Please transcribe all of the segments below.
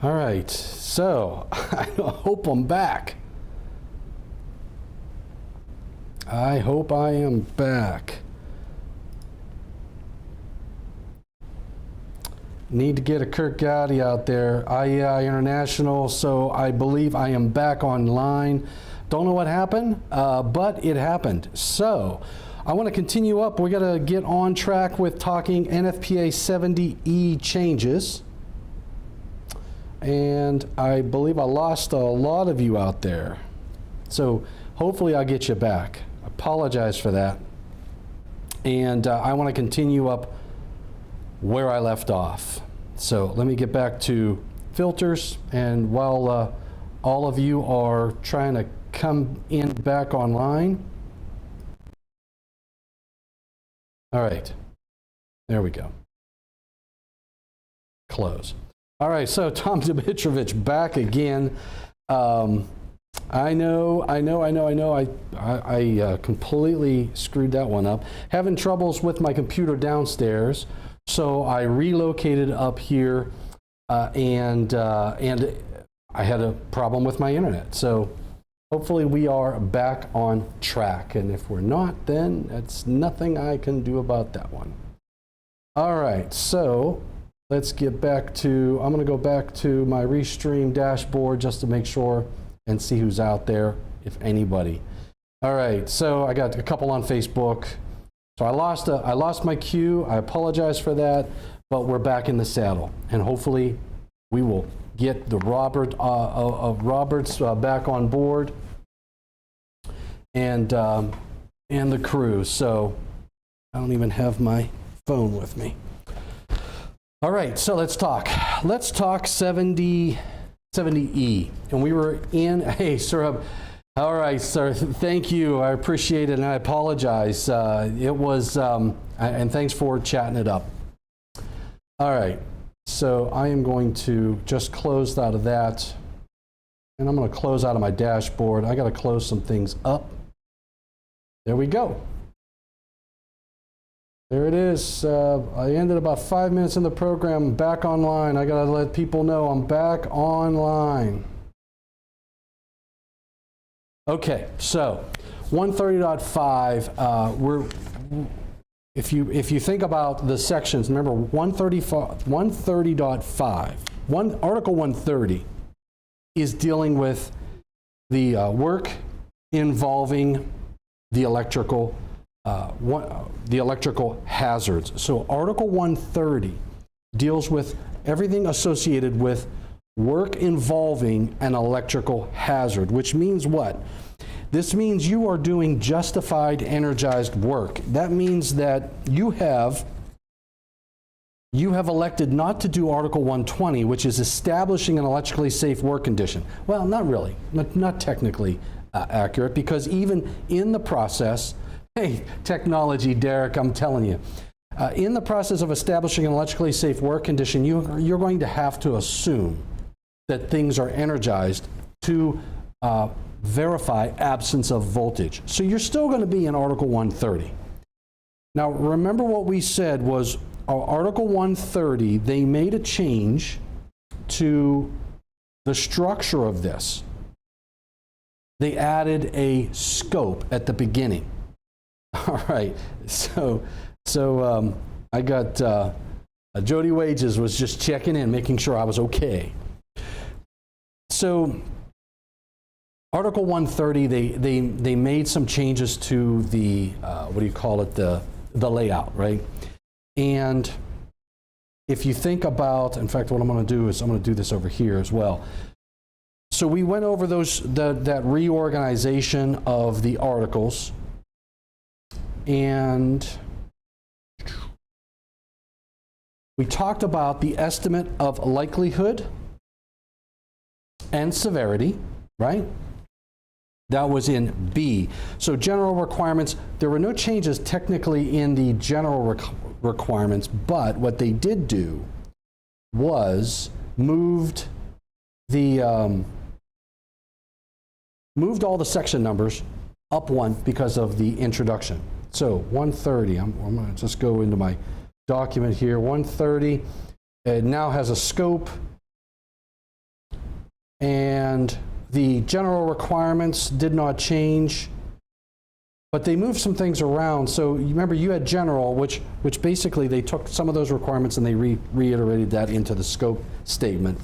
All right, so I hope I'm back. I hope I am back. Need to get a Kirk Gowdy out there, IAEI International, so I believe I am back online. Don't know what happened, but it happened. So I want to continue up. We got to get on track with talking NFPA 70E changes. And I believe I lost a lot of you out there. So hopefully I'll get you back. I apologize for that. And I want to continue up where I left off. So let me get back to filters. And while all of you are trying to come in back online. All right, there we go. Close. All right, so Tom Dmitrovich back again. I know. I completely screwed that one up. Having troubles with my computer downstairs, so I relocated up here, and I had a problem with my internet. So hopefully we are back on track, and if we're not, then that's nothing I can do about that one. All right, so let's get back to, I'm going to go back to my Restream dashboard just to make sure and see who's out there, if anybody. All right, so I got a couple on Facebook. So I lost my queue. I apologize for that, but we're back in the saddle, and hopefully we will get the Roberts back on board, and the crew. So I don't even have my phone with me. All right, so let's talk 70E. And we were in, hey, sir, all right, sir, thank you. I appreciate it, and I apologize. It was, and thanks for chatting it up. All right, so I am going to just close out of that, and I'm going to close out of my dashboard. I got to close some things up. There we go. There it is. I ended about 5 minutes in the program. I'm back online. I got to let people know I'm back online. Okay, so 130.5. If you think about the sections, remember 130.5. Article 130 is dealing with the work involving the electrical hazards. So Article 130 deals with everything associated with work involving an electrical hazard, which means what? This means you are doing justified energized work. That means that you have elected not to do Article 120, which is establishing an electrically safe work condition. Well, not really, not technically accurate, because even in the process, hey, technology, Derek, I'm telling you. In the process of establishing an electrically safe work condition, you're going to have to assume that things are energized to verify absence of voltage. So you're still going to be in Article 130. Now, remember what we said was Article 130, they made a change to the structure of this. They added a scope at the beginning. All right, so I got Jody Wages was just checking in, making sure I was okay. So Article 130, they made some changes to the what do you call it, the layout, right? And if you think about, in fact, what I'm going to do is I'm going to do this over here as well. So we went over that reorganization of the articles. And we talked about the estimate of likelihood and severity, right? That was in B. So general requirements, there were no changes technically in the general requirements, but what they did do was moved all the section numbers up one because of the introduction. So 130, I'm going to just go into my document here. 130, it now has a scope. and the general requirements did not change, but they moved some things around. So you remember you had general, which basically they took some of those requirements and they reiterated that into the scope statement.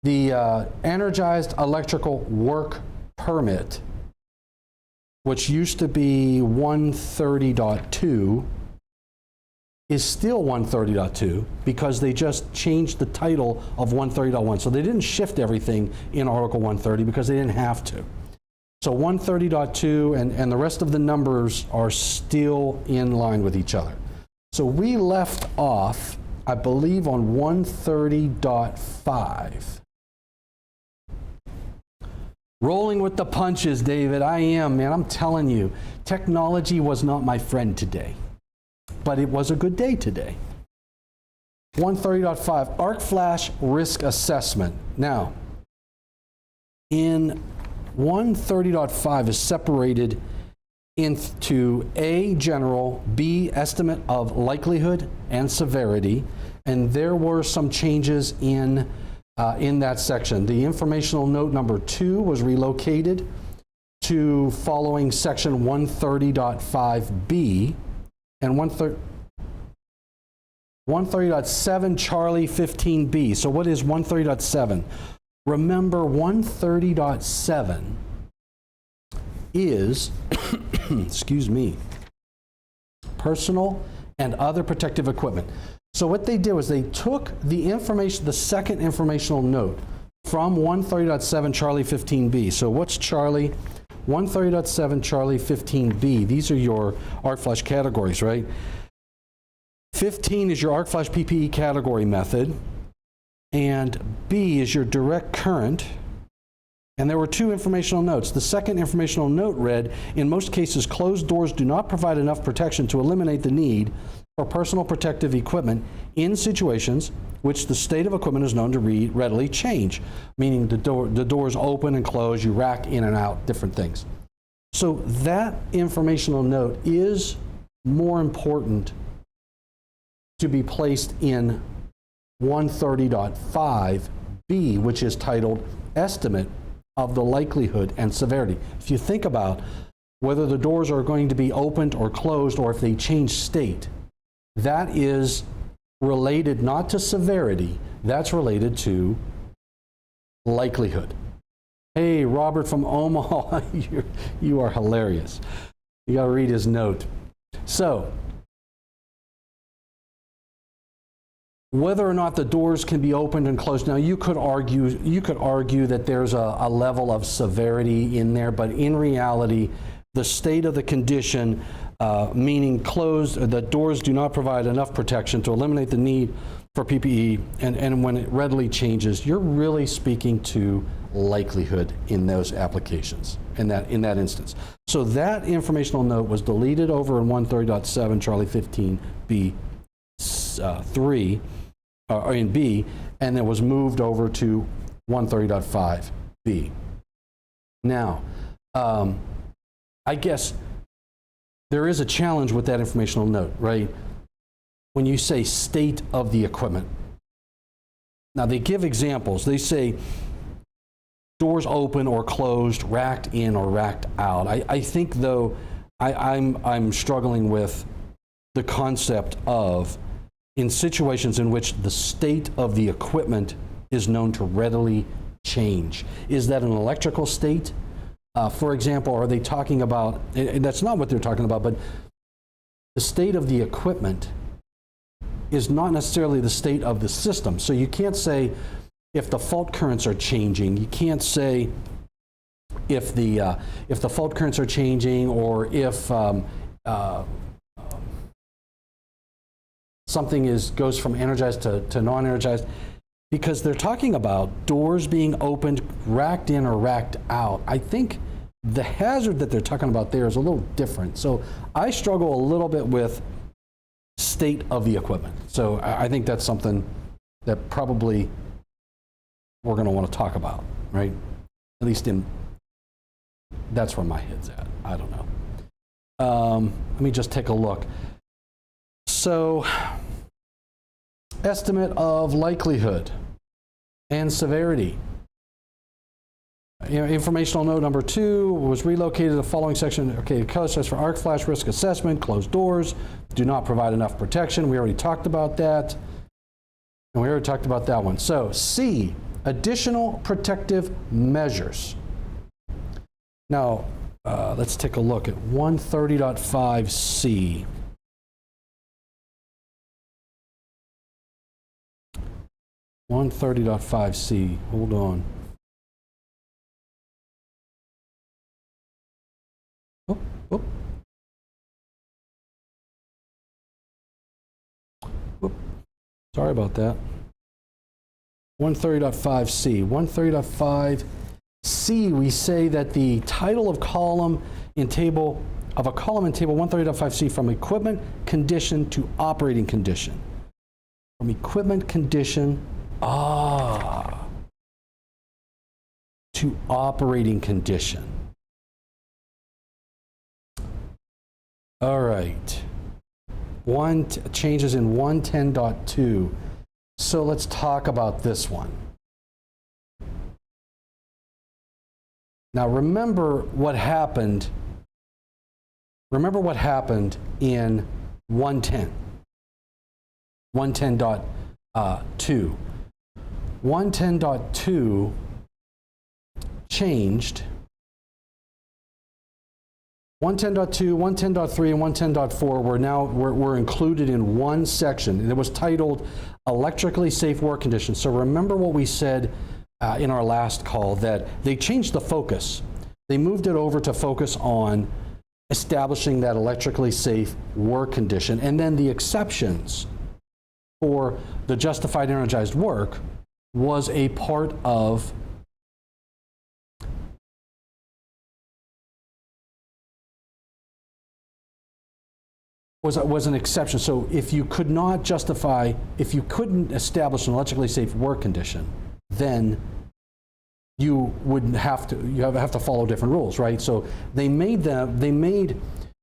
The energized electrical work permit, which used to be 130.2, is still 130.2 because they just changed the title of 130.1. So they didn't shift everything in Article 130 because they didn't have to. So 130.2 and the rest of the numbers are still in line with each other. So we left off, I believe, on 130.5. Rolling with the punches, David. I am, man. I'm telling you, technology was not my friend today, but it was a good day today. 130.5, arc flash risk assessment. Now, in 130.5 is separated into A, general, B, estimate of likelihood and severity, and there were some changes in that section. The informational note number 2 was relocated to following section 130.5B, and 130.7 Charlie 15B. So what is 130.7? Remember, 130.7 is, excuse me, personal and other protective equipment. So what they did was they took the information, the second informational note from 130.7 Charlie 15B. So what's Charlie? 130.7 Charlie 15B. These are your arc flash categories, right? 15 is your arc flash Ppe Category Method, and B is your direct current. And there were 2 informational notes. The second informational note read, in most cases, closed doors do not provide enough protection to eliminate the need for personal protective equipment in situations which the state of equipment is known to readily change, meaning the doors open and close, you rack in and out, different things. So that informational note is more important to be placed in 130.5B, which is titled Estimate of the Likelihood and Severity. If you think about whether the doors are going to be opened or closed, or if they change state, that is related not to severity, that's related to likelihood. Hey, Robert from Omaha, you are hilarious. You got to read his note. So, whether or not the doors can be opened and closed. Now, you could argue that there's a level of severity in there, but in reality, the state of the condition, meaning closed, the doors do not provide enough protection to eliminate the need for PPE, and when it readily changes, you're really speaking to likelihood in those applications, in that instance. So that informational note was deleted over in 130.7 Charlie 15B 3, in B, and it was moved over to 130.5B. Now, I guess there is a challenge with that informational note, right? When you say state of the equipment. Now, they give examples. They say doors open or closed, racked in or racked out. I think, though, I'm struggling with the concept of, in situations in which the state of the equipment is known to readily change. Is that an electrical state? For example, are they talking about, and that's not what they're talking about, but the state of the equipment is not necessarily the state of the system. So you can't say if the fault currents are changing. You can't say if the fault currents are changing, or if something goes from energized to non-energized, because they're talking about doors being opened, racked in or racked out. I think the hazard that they're talking about there is a little different. So I struggle a little bit with state of the equipment. So I think that's something that probably we're going to want to talk about, right? At least that's where my head's at. I don't know. Let me just take a look. So, estimate of likelihood. and severity. Informational note number 2 was relocated to the following section. Okay, color sets for arc flash risk assessment, closed doors, do not provide enough protection. We already talked about that. And we already talked about that one. So C, additional protective measures. Now, let's take a look at 130.5C. (130.5C). Hold on. Oh, oh. Oh. Sorry about that. 130.5C. 130.5C, we say that the title of column in table of a column in table 130.5C from equipment condition to operating condition. From equipment condition to operating condition. All right. Changes in 110.2. So let's talk about this one. Now remember what happened. Remember what happened in 110. 110.2. 110.2 changed. 110.2, 110.3, and 110.4 were included in one section, and it was titled Electrically Safe Work Conditions. So remember what we said in our last call, that they changed the focus. They moved it over to focus on establishing that electrically safe work condition, and then the exceptions for the justified energized work was a part of was an exception. So if you could not justify, if you couldn't establish an electrically safe work condition, then you would have to follow different rules, right? So they made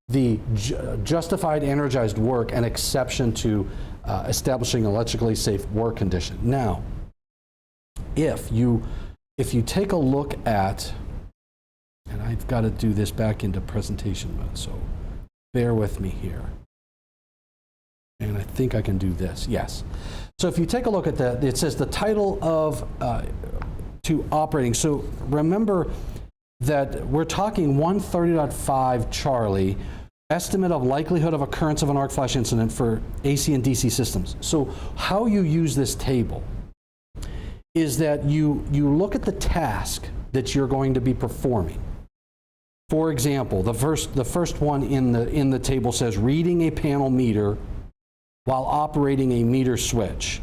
the justified energized work an exception to establishing an electrically safe work condition. Now, if you take a look at, and I've got to do this back into presentation mode, so bear with me here. And I think I can do this, yes. So if you take a look at that, it says the title of to operating. So remember that we're talking 130.5 Charlie, estimate of likelihood of occurrence of an arc flash incident for AC and DC systems. So how you use this table is that you look at the task that you're going to be performing. For example, the first one in the table says reading a panel meter while operating a meter switch.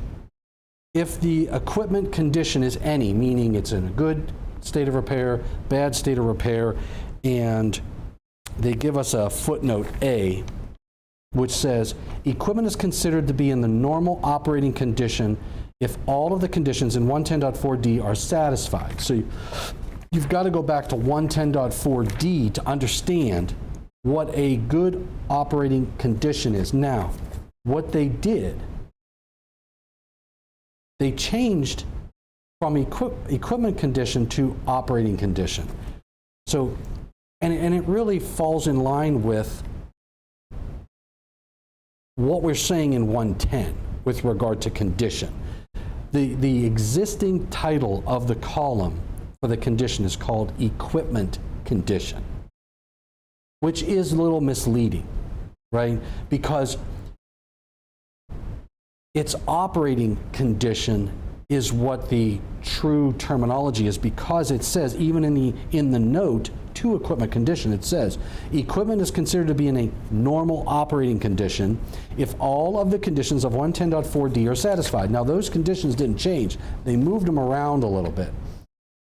If the equipment condition is any, meaning it's in a good state of repair, bad state of repair, and they give us a footnote A, which says equipment is considered to be in the normal operating condition if all of the conditions in 110.4D are satisfied. So you've got to go back to 110.4D to understand what a good operating condition is. Now, what they did, they changed from equipment condition to operating condition. So, and it really falls in line with what we're saying in 110 with regard to condition. The existing title of the column for the condition is called equipment condition, which is a little misleading, right? Because its operating condition is what the true terminology is, because it says, even in the note to equipment condition, it says equipment is considered to be in a normal operating condition if all of the conditions of 110.4D are satisfied. Now those conditions didn't change, they moved them around a little bit.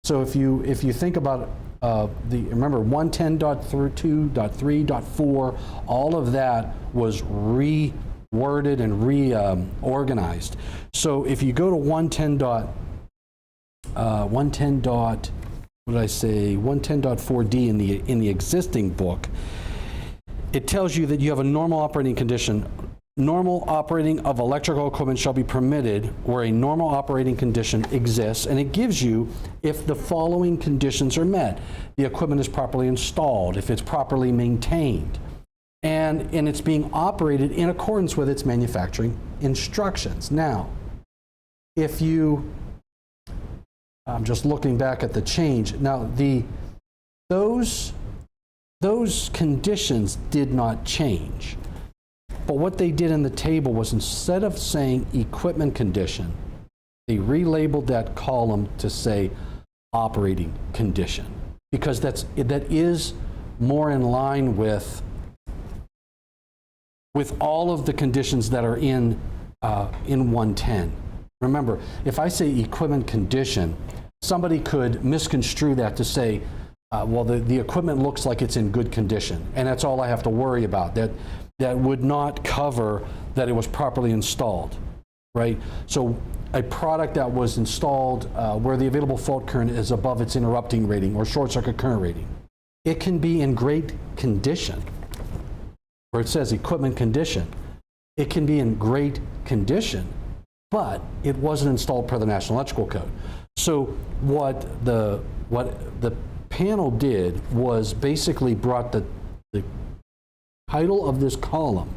So if you think about remember 110.2.3.4, all of that was reworded and reorganized. So if you go to 110.4D in the existing book, it tells you that you have a normal operating condition normal operating of electrical equipment shall be permitted where a normal operating condition exists, and it gives you if the following conditions are met. The equipment is properly installed, if it's properly maintained, and it's being operated in accordance with its manufacturing instructions. Now, if you, I'm just looking back at the change. Now, those conditions did not change. But what they did in the table was, instead of saying equipment condition, they relabeled that column to say operating condition, because that is more in line with all of the conditions that are in 110. Remember, if I say equipment condition, somebody could misconstrue that to say, well, the equipment looks like it's in good condition, and that's all I have to worry about. That would not cover that it was properly installed, right? So a product that was installed where the available fault current is above its interrupting rating or short circuit current rating, it can be in great condition, where it says equipment condition. It can be in great condition, but it wasn't installed per the National Electrical Code. So what the panel did was basically brought the title of this column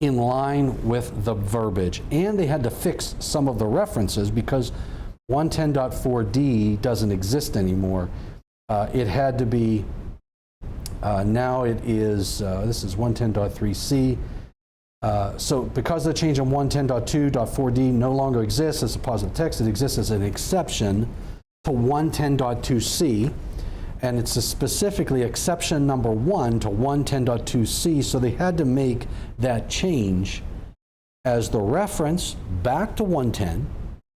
in line with the verbiage, and they had to fix some of the references because 110.4D doesn't exist anymore. It had to be, now it is, this is 110.3C. So because of the change in 110.2.4D no longer exists as a positive text, it exists as an exception to 110.2C. And it's specifically exception number 1 to 110.2C, so they had to make that change as the reference back to 110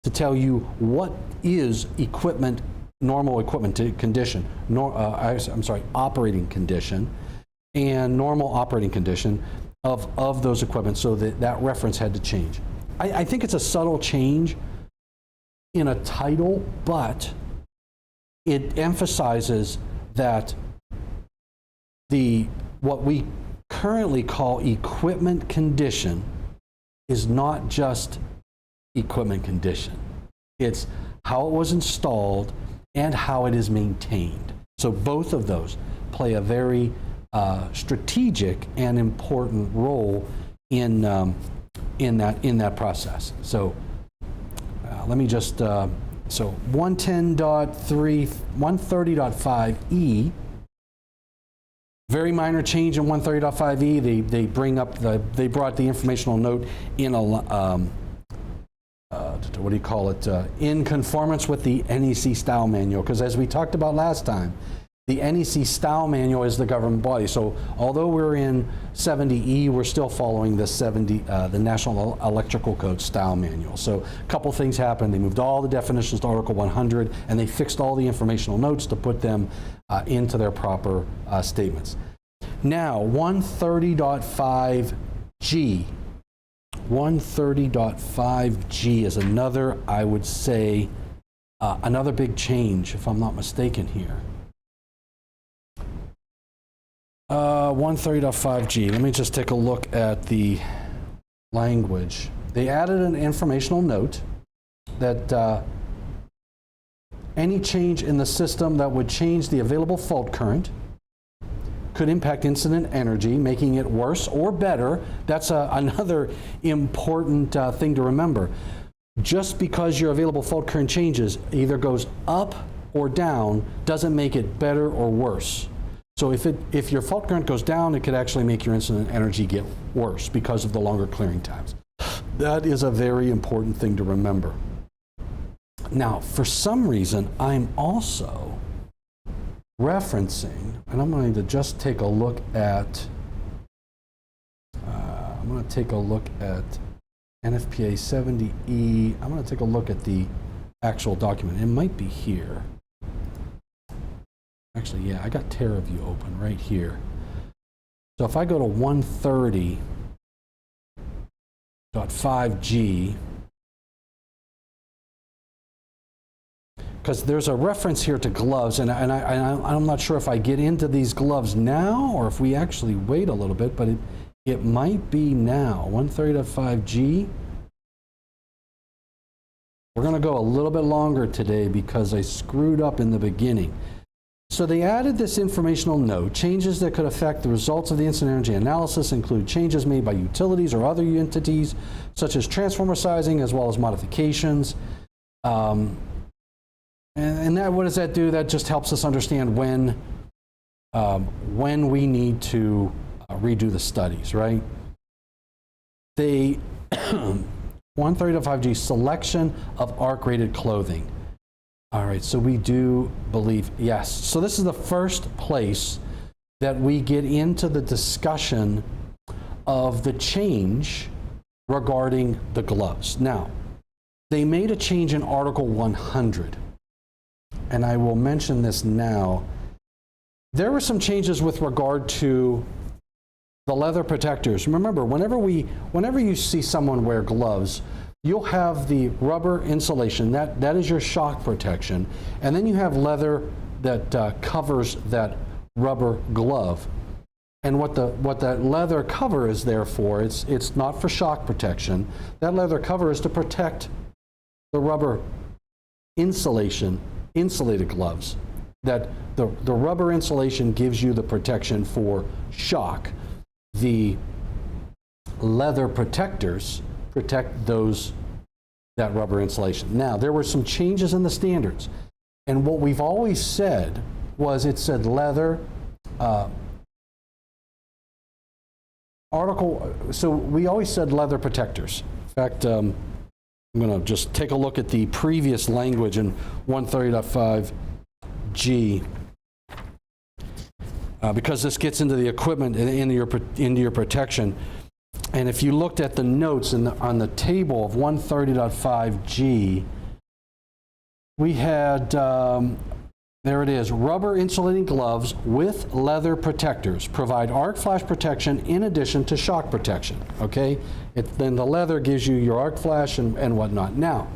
to tell you what is equipment, normal equipment condition, operating condition, and normal operating condition of those equipment, so that reference had to change. I think it's a subtle change in a title, but it emphasizes that what we currently call equipment condition is not just equipment condition. It's how it was installed and how it is maintained. So both of those play a very strategic and important role in that process. So let me just. So 130.5E, very minor change in 130.5E. They brought the informational note in a what do you call it? In conformance with the NEC style manual, because as we talked about last time, the NEC style manual is the government body. So although we're in 70E, we're still following the National Electrical Code style manual. So a couple things happened. They moved all the definitions to Article 100, and they fixed all the informational notes to put them into their proper statements. Now, 130.5G. 130.5G is another, I would say, another big change, if I'm not mistaken here. 130.5G. Let me just take a look at the language. They added an informational note that any change in the system that would change the available fault current could impact incident energy, making it worse or better. That's another important thing to remember. Just because your available fault current changes, either goes up or down, doesn't make it better or worse. So if your fault current goes down, it could actually make your incident energy get worse because of the longer clearing times. That is a very important thing to remember. Now, for some reason, I'm also referencing, and I'm going to just take a look at, NFPA 70E. I'm going to take a look at the actual document. It might be here. Actually, yeah, I got TerraView open right here. So if I go to 130.5G, because there's a reference here to gloves, and I'm not sure if I get into these gloves now or if we actually wait a little bit, but It might be now, 130.5G. We're going to go a little bit longer today because I screwed up in the beginning. So they added this informational note. Changes that could affect the results of the incident energy analysis include changes made by utilities or other entities, such as transformer sizing, as well as modifications. And that, what does that do? That just helps us understand when we need to redo the studies, right? They 130.5G selection of arc-rated clothing. All right, so we do believe, yes. So this is the first place that we get into the discussion of the change regarding the gloves. Now, they made a change in Article 100, and I will mention this now. There were some changes with regard to the leather protectors. Remember, whenever you see someone wear gloves, you'll have the rubber insulation, that is your shock protection, and then you have leather that covers that rubber glove. And what that leather cover is there for, it's not for shock protection. That leather cover is to protect the rubber insulated gloves. That the rubber insulation gives you the protection for shock. The leather protectors protect that rubber insulation. Now, there were some changes in the standards, and what we've always said was it said leather so we always said leather protectors. In fact, I'm going to just take a look at the previous language in 130.5G. Because this gets into the equipment into your protection. And if you looked at the notes on the table of 130.5G, we had, there it is, rubber insulating gloves with leather protectors provide arc flash protection in addition to shock protection, okay? Then the leather gives you your arc flash and whatnot. Now,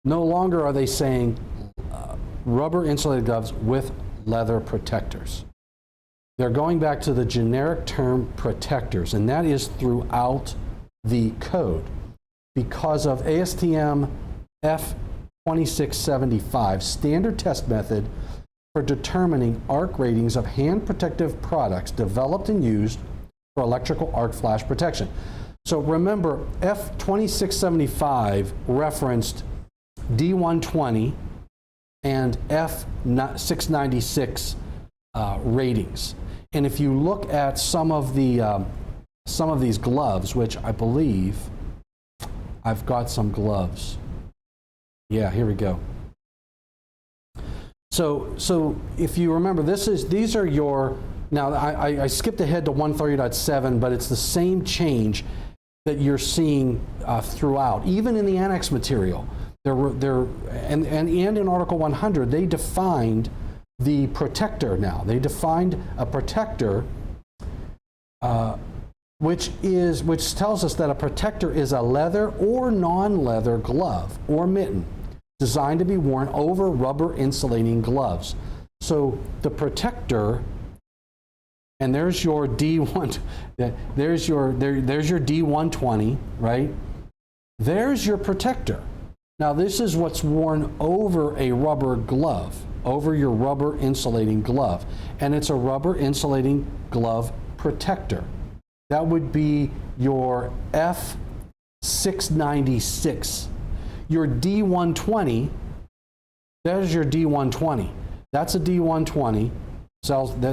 no longer are they saying rubber insulated gloves with leather protectors. They're going back to the generic term protectors, and that is throughout the code because of ASTM F2675 standard test method for determining arc ratings of hand protective products developed and used for electrical arc flash protection. So remember, F2675 referenced D120 and F696 ratings. And if you look at some of these gloves, which I believe I've got some gloves. Yeah, here we go. So if you remember, these are your, now I skipped ahead to 130.7, but it's the same change that you're seeing throughout, even in the annex material. And in Article 100, they defined the protector now. They defined a protector, which tells us that a protector is a leather or non-leather glove or mitten designed to be worn over rubber insulating gloves. So the protector, and there's your D1, there's your D120, right? There's your protector. Now this is what's worn over a rubber glove, over your rubber insulating glove, and it's a rubber insulating glove protector. That would be your F696. Your D120, that is your D120. That's a D120.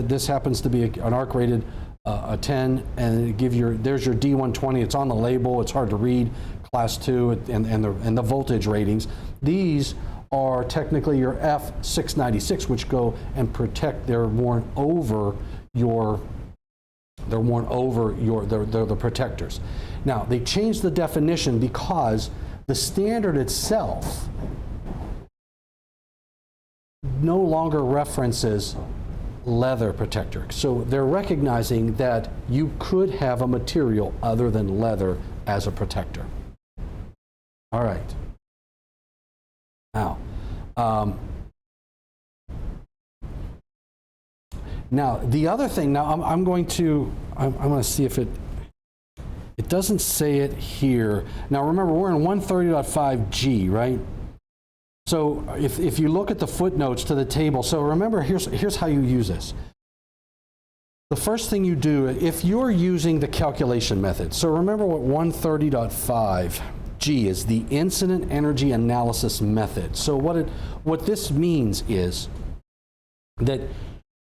This happens to be an arc rated a 10, and there's your D120. It's on the label. It's hard to read. Class 2 and the voltage ratings. These are technically your F696, which go and protect. They're worn over the protectors. Now they changed the definition because the standard itself no longer references leather protector. So they're recognizing that you could have a material other than leather as a protector. All right. Now the other thing, now I'm going to I'm going to see if it doesn't say it here. Now remember, we're in 130.5G, right? So if you look at the footnotes to the table, so remember, here's how you use this. The first thing you do, if you're using the calculation method, so remember what 130.5G is, the incident energy analysis method. So what this means is that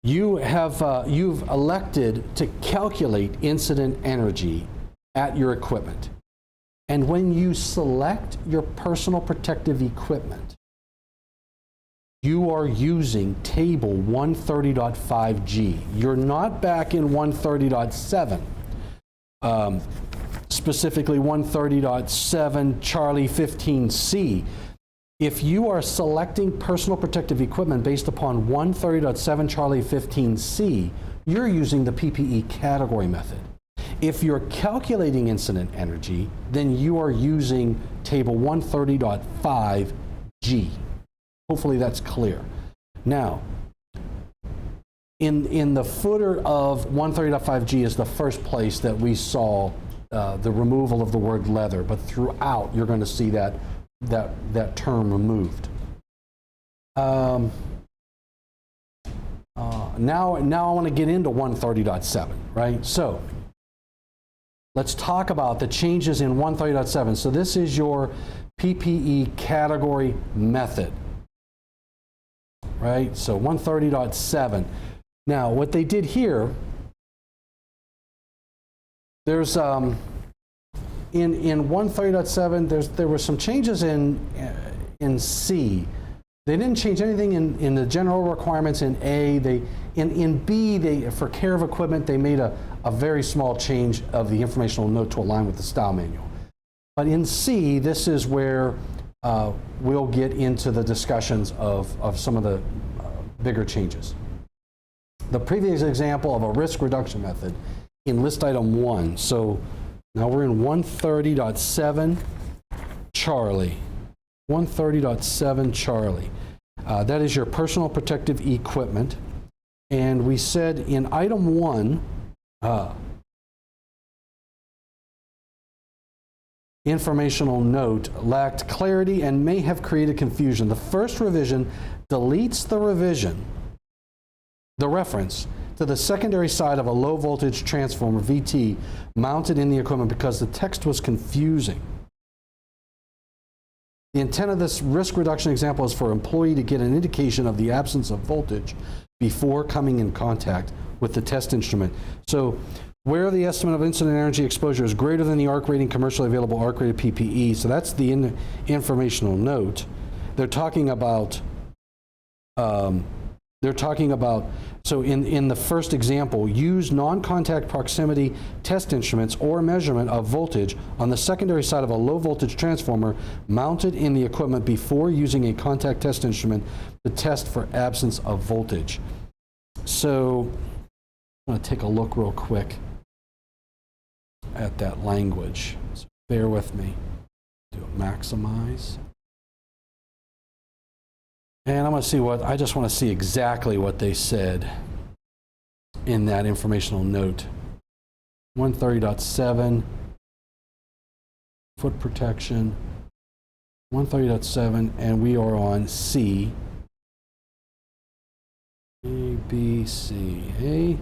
you've elected to calculate incident energy at your equipment. And when you select your personal protective equipment, you are using table 130.5G. You're not back in 130.7, specifically 130.7 Charlie 15C. If you are selecting personal protective equipment based upon 130.7 Charlie 15C, you're using the Ppe Category Method. If you're calculating incident energy, then you are using table 130.5G. Hopefully that's clear. Now, in the footer of 130.5G is the first place that we saw the removal of the word leather, but throughout you're going to see that term removed. Now I want to get into 130.7, right? So let's talk about the changes in 130.7. So this is your Ppe Category Method, right? So 130.7. Now what they did here, there's in 130.7 there were some changes in C. They didn't change anything in the general requirements in A. In B, for care of equipment, they made a very small change of the informational note to align with the style manual. But in C, this is where we'll get into the discussions of some of the bigger changes. The previous example of a risk reduction method in list item 1. So now we're in 130.7 Charlie. 130.7 Charlie. That is your personal protective equipment. And we said in item 1, informational note lacked clarity and may have created confusion. The first revision deletes the reference to the secondary side of a low voltage transformer, VT, mounted in the equipment because the text was confusing. The intent of this risk reduction example is for an employee to get an indication of the absence of voltage before coming in contact with the test instrument. So where the estimate of incident energy exposure is greater than the ARC rating, commercially available ARC rated PPE, so that's the informational note. They're talking about, so in the first example, use non-contact proximity test instruments or measurement of voltage on the secondary side of a low voltage transformer mounted in the equipment before using a contact test instrument to test for absence of voltage. So I'm going to take a look real quick at that language. So bear with me. Do a maximize. And I'm going to see I just want to see exactly what they said in that informational note. 130.7, foot protection, 130.7, and we are on C. A, B, C, A.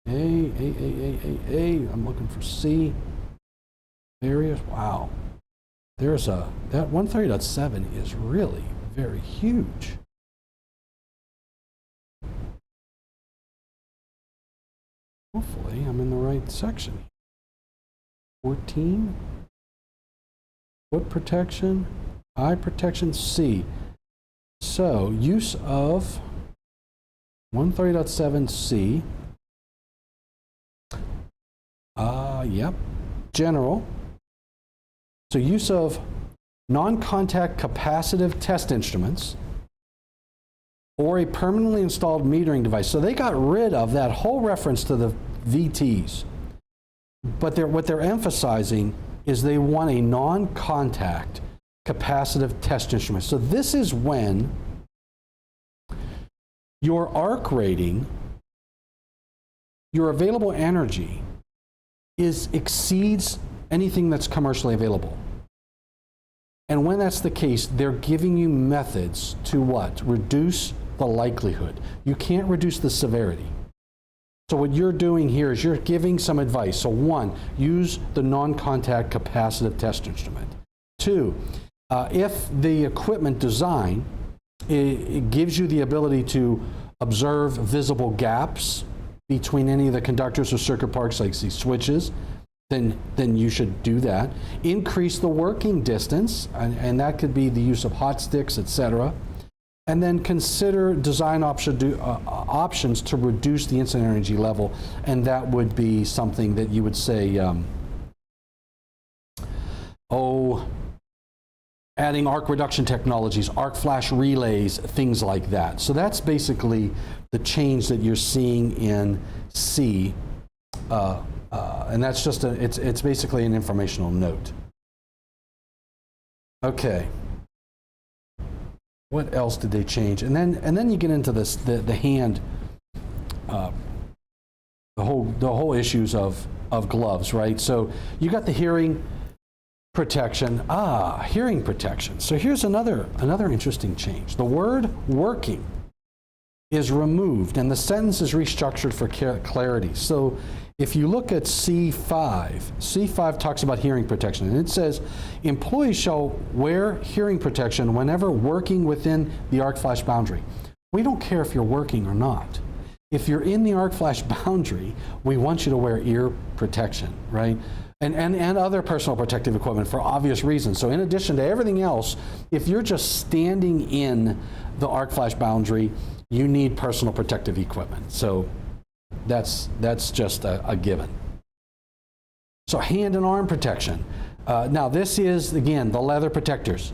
I'm looking for C. Various, wow. That 130.7 is really very huge. Hopefully I'm in the right section. 14, foot protection, eye protection, C. So use of 130.7C. Yep, general. So use of non-contact capacitive test instruments or a permanently installed metering device. So they got rid of that whole reference to the VTs. But what they're emphasizing is they want a non-contact capacitive test instrument. So this is when your ARC rating, your available energy exceeds anything that's commercially available. And when that's the case, they're giving you methods to what? Reduce the likelihood. You can't reduce the severity. So what you're doing here is you're giving some advice. So one, use the non-contact capacitive test instrument. Two, if the equipment design, it gives you the ability to observe visible gaps between any of the conductors or circuit parts, like these switches, then you should do that. Increase the working distance, and that could be the use of hot sticks, etc. And then consider design options to reduce the incident energy level, and that would be something that you would say, adding arc reduction technologies, arc flash relays, things like that. So that's basically the change that you're seeing in C. And that's just it's basically an informational note. Okay. What else did they change? And then you get into this the hand, the whole issues of gloves, right? So you got the hearing protection. Hearing protection. So here's another interesting change. The word working is removed and the sentence is restructured for clarity. So if you look at C5 talks about hearing protection, and it says, employees shall wear hearing protection whenever working within the arc flash boundary. We don't care if you're working or not. If you're in the arc flash boundary, we want you to wear ear protection, right? And other personal protective equipment for obvious reasons. So in addition to everything else, if you're just standing in the arc flash boundary, you need personal protective equipment. So that's just a given. So hand and arm protection. Now this is, again, the leather protectors.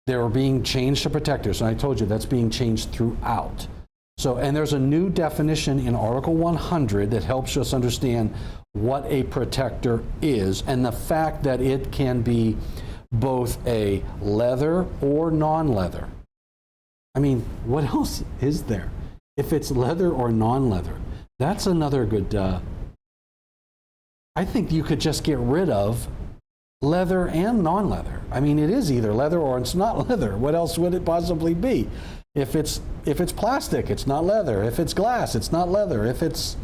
They're being changed to protectors, and I told you that's being changed throughout. So, and there's a new definition in Article 100 that helps us understand what a protector is, and the fact that it can be both a leather or non-leather. I mean, what else is there? If it's leather or non-leather, that's another good, I think you could just get rid of leather and non-leather. I mean, it is either leather or it's not leather. What else would it possibly be? If it's plastic, it's not leather. If it's glass, it's not leather. If it's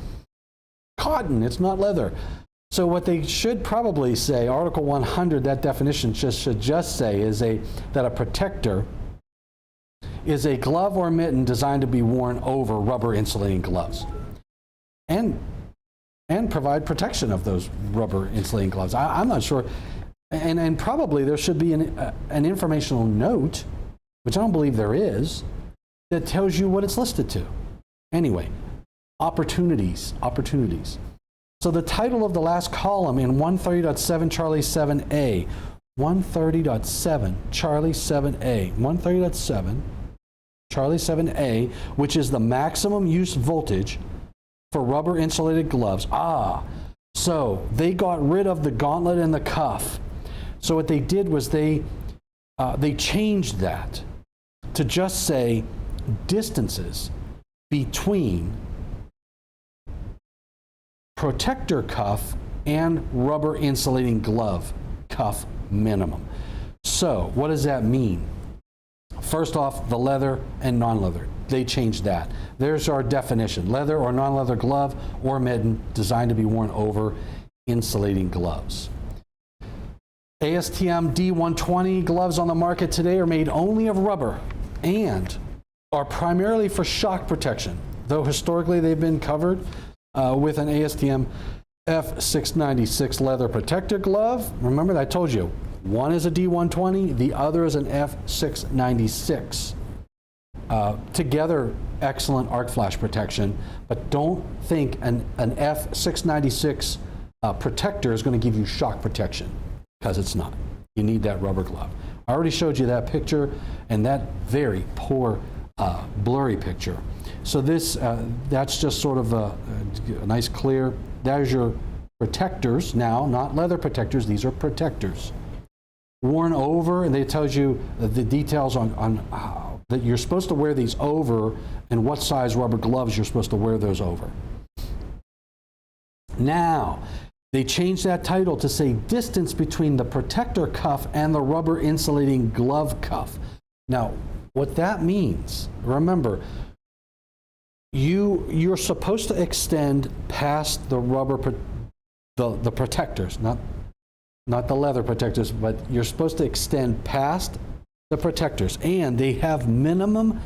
cotton, it's not leather. So what they should probably say, Article 100, that definition should just say is that a protector is a glove or mitten designed to be worn over rubber insulating gloves, and provide protection of those rubber insulating gloves. I'm not sure, and probably there should be an informational note, which I don't believe there is, that tells you what it's listed to. Anyway, opportunities. So the title of the last column in 130.7 Charlie 7A, 130.7 Charlie 7A, 130.7 Charlie 7A, which is the maximum use voltage for rubber insulated gloves. So they got rid of the gauntlet and the cuff. So what they did was they changed that to just say distances between protector cuff and rubber insulating glove cuff minimum. So what does that mean? First off, the leather and non-leather. They changed that. There's our definition. Leather or non-leather glove or mitten designed to be worn over insulating gloves. ASTM D120 gloves on the market today are made only of rubber and are primarily for shock protection, though historically they've been covered with an ASTM F696 leather protector glove. Remember, I told you, one is a D120, the other is an F696. Together, excellent arc flash protection, but don't think an F696 protector is going to give you shock protection, because it's not. You need that rubber glove. I already showed you that picture and that very poor blurry picture. So this, that's just sort of a nice clear, there's your protectors now, not leather protectors, these are protectors. Worn over, and it tells you the details on how, that you're supposed to wear these over and what size rubber gloves you're supposed to wear those over. Now, they changed that title to say distance between the protector cuff and the rubber insulating glove cuff. Now, what that means, remember, you're supposed to extend past the rubber, the protectors, not the leather protectors, but you're supposed to extend past the protectors, and they have minimum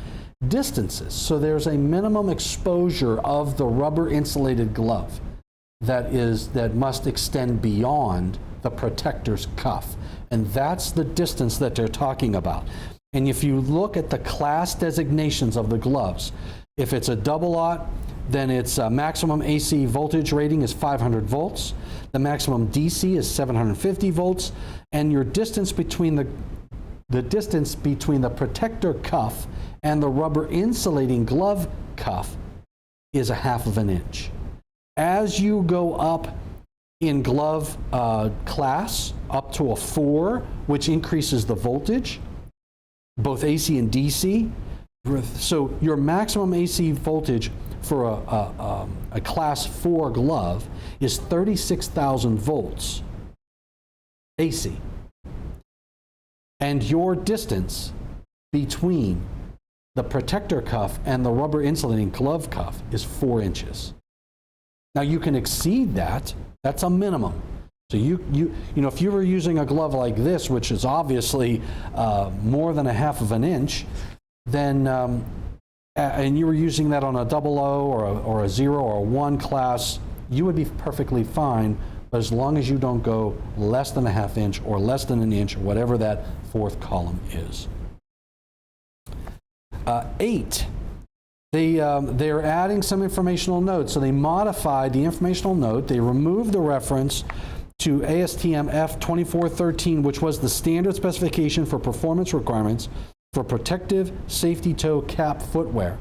distances. So there's a minimum exposure of the rubber insulated glove that must extend beyond the protector's cuff. And that's the distance that they're talking about. And if you look at the class designations of the gloves, if it's a double aught, then its maximum AC voltage rating is 500 volts. The maximum DC is 750 volts. And your distance between the distance between the protector cuff and the rubber insulating glove cuff is 1/2 inch. As you go up in glove class up to a 4, which increases the voltage, both AC and DC, so your maximum AC voltage for a class 4 glove is 36,000 volts AC. And your distance between the protector cuff and the rubber insulating glove cuff is 4 inches. Now you can exceed that. That's a minimum. So you know, if you were using a glove like this, which is obviously more than 1/2 inch, then and you were using that on a 00 or a 0 or a 1 class, you would be perfectly fine, but as long as you don't go less than 1/2 inch or less than 1 inch, or whatever that 4th column is. 8. They're adding some informational notes. So they modified the informational note. They removed the reference to ASTM F2413, which was the standard specification for performance requirements for protective safety toe cap footwear.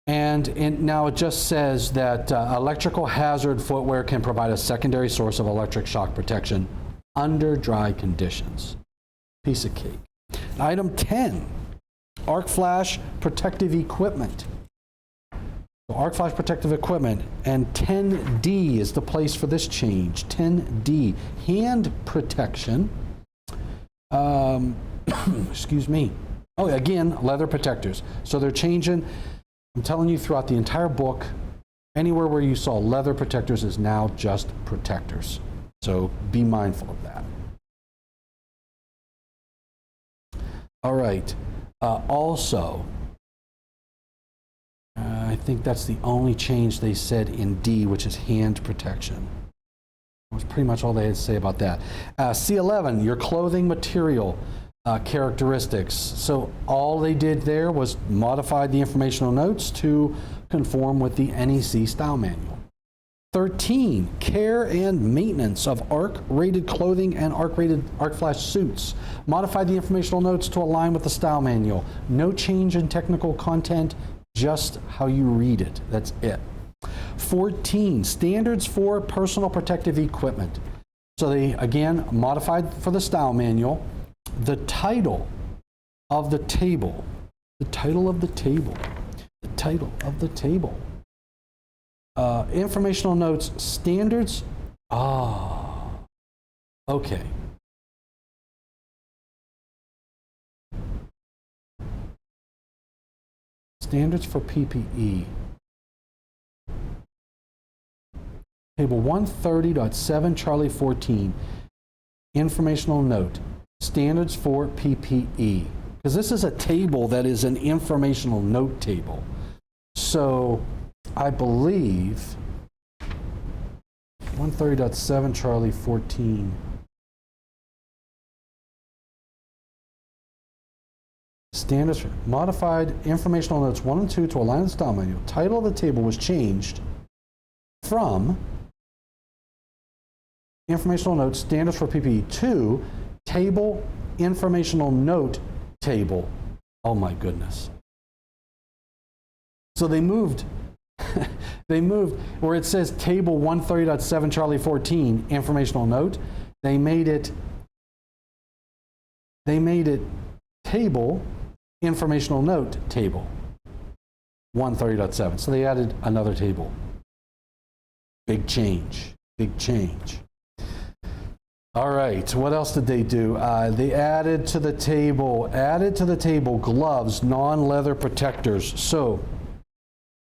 And now it just says that electrical hazard footwear can provide a secondary source of electric shock protection under dry conditions. Piece of cake. Item 10. Arc flash protective equipment. So arc flash protective equipment, and 10D is the place for this change. 10D, hand protection. Excuse me. Oh, again, leather protectors. So they're changing. I'm telling you, throughout the entire book, anywhere where you saw leather protectors is now just protectors. So be mindful of that. All right. Also, I think that's the only change they said in D, which is hand protection. That was pretty much all they had to say about that. C11, your clothing material characteristics. So all they did there was modify the informational notes to conform with the NEC style manual. 13, care and maintenance of ARC-rated clothing and ARC-rated arc flash suits. Modify the informational notes to align with the style manual. No change in technical content, just how you read it. That's it. 14, standards for personal protective equipment. So they, again, modified for the style manual. The title of the table. The title of the table. The title of the table. Informational notes, standards. Okay. Standards for PPE. Table 130.7 Charlie 14. Informational note, standards for PPE. Because this is a table that is an informational note table. So I believe 130.7 Charlie 14. Standards for modified informational notes 1 and 2 to align with the style manual. Title of the table was changed from informational notes standards for PPE to table informational note table. Oh my goodness. So they moved they moved where it says table 130.7 Charlie 14 informational note. They made it table informational note table 130.7. So they added another table. Big change, big change. All right, what else did they do? They added to the table gloves, non-leather protectors. So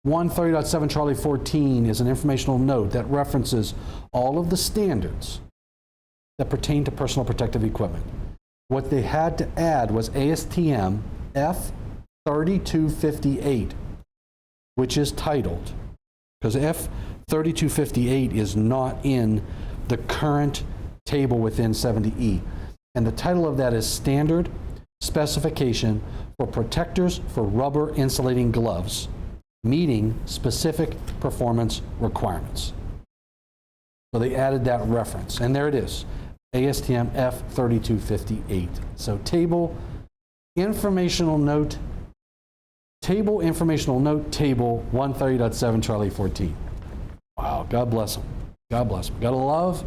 130.7 Charlie 14 is an informational note that references all of the standards that pertain to personal protective equipment. What they had to add was ASTM F3258, which is titled, because F3258 is not in the current table within 70E. And the title of that is Standard Specification for Protectors for Rubber Insulating Gloves, meeting specific performance requirements. So they added that reference, and there it is, ASTM F3258. So table informational note table 130.7 Charlie 14. Wow, God bless them. God bless them. Gotta love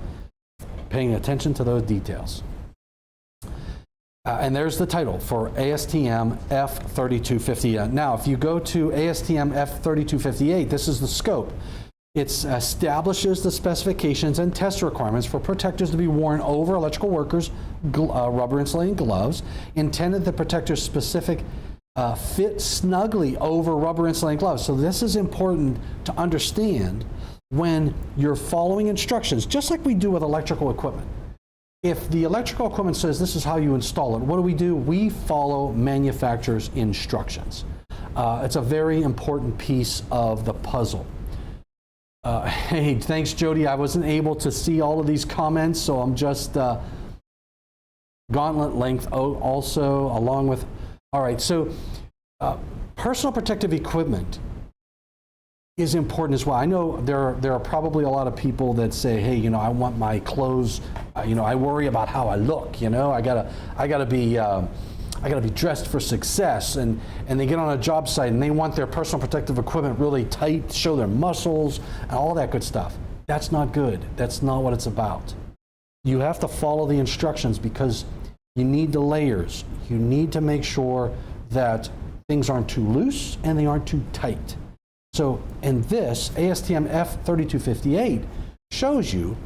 paying attention to those details. And there's the title for ASTM F3258. Now, if you go to ASTM F3258, this is the scope. It establishes the specifications and test requirements for protectors to be worn over electrical workers' rubber insulating gloves, intended the protector's specific fit snugly over rubber insulating gloves. So this is important to understand when you're following instructions, just like we do with electrical equipment. If the electrical equipment says this is how you install it, what do? We follow manufacturer's instructions. It's a very important piece of the puzzle. Hey, thanks, Jody. I wasn't able to see all of these comments, so I'm just gauntlet length also along with. All right, so personal protective equipment is important as well. I know there are probably a lot of people that say, hey, you know, I want my clothes, you know, I worry about how I look, you know, I gotta be dressed for success, and they get on a job site and they want their personal protective equipment really tight, show their muscles and all that good stuff. That's not good. That's not what it's about. You have to follow the instructions because you need the layers. You need to make sure that things aren't too loose and they aren't too tight. So in this, ASTM F3258 shows you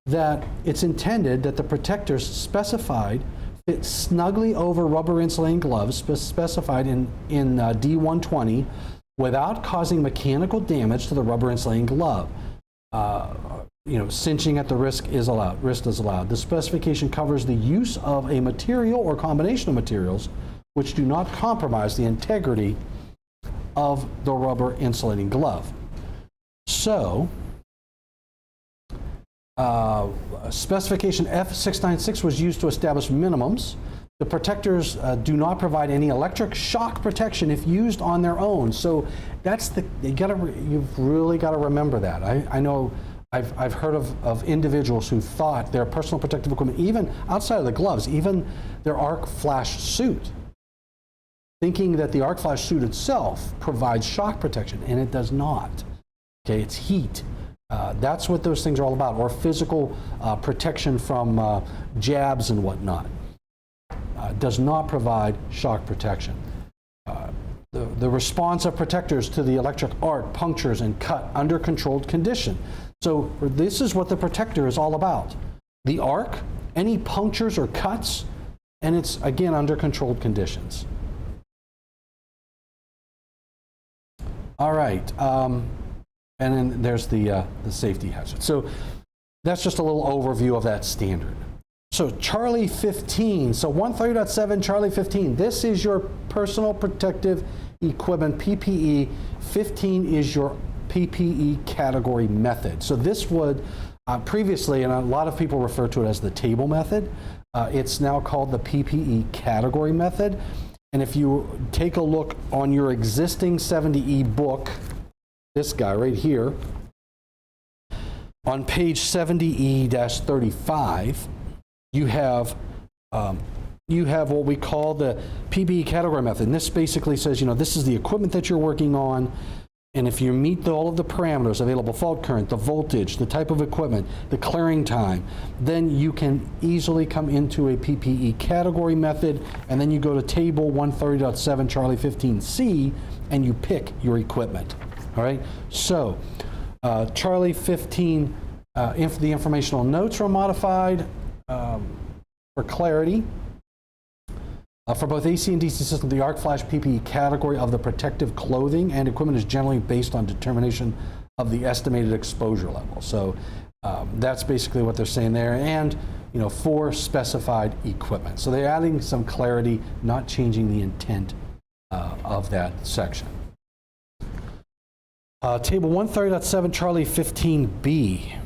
that it's intended that the protectors specified fit snugly over rubber insulating gloves specified in D120 without causing mechanical damage to the rubber insulating glove. You know, cinching at the wrist is allowed. The specification covers the use of a material or combination of materials which do not compromise the integrity of the rubber insulating glove. So, specification F696 was used to establish minimums. The protectors do not provide any electric shock protection if used on their own. So that's you've really got to remember that. I know I've heard of individuals who thought their personal protective equipment, even outside of the gloves, even their arc flash suit, thinking that the arc flash suit itself provides shock protection, and it does not. Okay, it's heat. That's what those things are all about, or physical protection from jabs and whatnot. Does not provide shock protection. The response of protectors to the electric arc punctures and cut under controlled condition. So this is what the protector is all about. The arc, any punctures or cuts, and it's again under controlled conditions. All right, and then there's the safety hazard. So that's just a little overview of that standard. So Charlie 15, so 130.7 Charlie 15, this is your personal protective equipment, PPE. 15 is your Pbe Category Method. So this would previously, and a lot of people refer to it as the table method, it's now called the Pbe Category Method. And if you take a look on your existing 70E book, this guy right here, on page 70E-35, you have what we call the Pbe Category Method. And this basically says, you know, this is the equipment that you're working on, and if you meet all of the parameters, available fault current, the voltage, the type of equipment, the clearing time, then you can easily come into a Pbe Category Method, and then you go to table 130.7 Charlie 15C, and you pick your equipment. All right, so Charlie 15, the informational notes were modified for clarity. For both AC and DC systems, the arc flash Ppe category of the protective clothing and equipment is generally based on determination of the estimated exposure level. So that's basically what they're saying there. And for specified equipment. So they're adding some clarity, not changing the intent of that section. Table 130.7 Charlie 15B.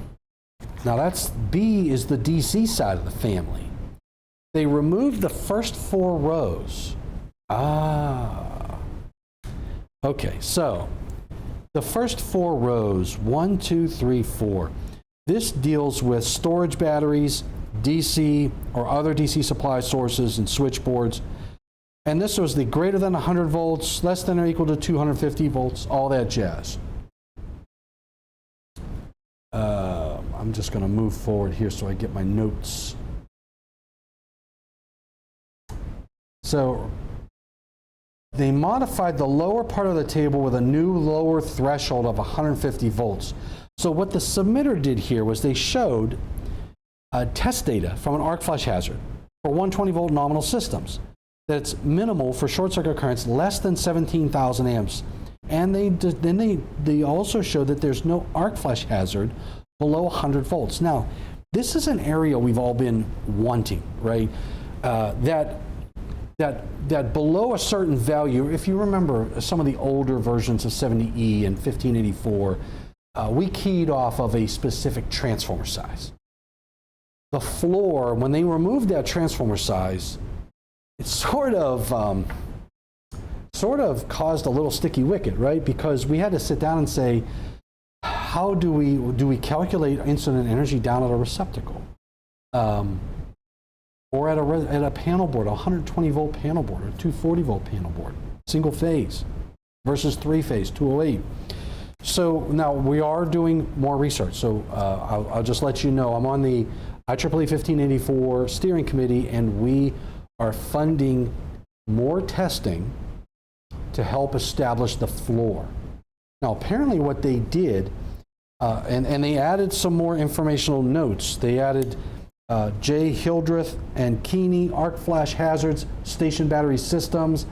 Now that's B is the DC side of the family. They removed the first 4 rows. Okay, so the first 4 rows, 1, 2, 3, 4. This deals with storage batteries, DC or other DC supply sources and switchboards. And this was the greater than 100 volts, less than or equal to 250 volts, all that jazz. I'm just going to move forward here so I get my notes. So they modified the lower part of the table with a new lower threshold of 150 volts. So what the submitter did here was they showed test data from an arc flash hazard for 120 volt nominal systems that's minimal for short circuit currents less than 17,000 amps. And they also showed that there's no arc flash hazard below 100 volts. Now, this is an area we've all been wanting, right? That below a certain value, if you remember some of the older versions of 70E and 1584, we keyed off of a specific transformer size. The floor, when they removed that transformer size, it sort of caused a little sticky wicket, right? Because we had to sit down and say, how do we calculate incident energy down at a receptacle? Or at a panel board, a 120 volt panel board, or 240 volt panel board, single phase versus 3-phase, 208. So now we are doing more research. So I'll just let you know, I'm on the IEEE 1584 steering committee, and we are funding more testing to help establish the floor. Now apparently what they did, and they added some more informational notes. They added J. Hildreth and Keeney, arc flash hazards, station battery systems.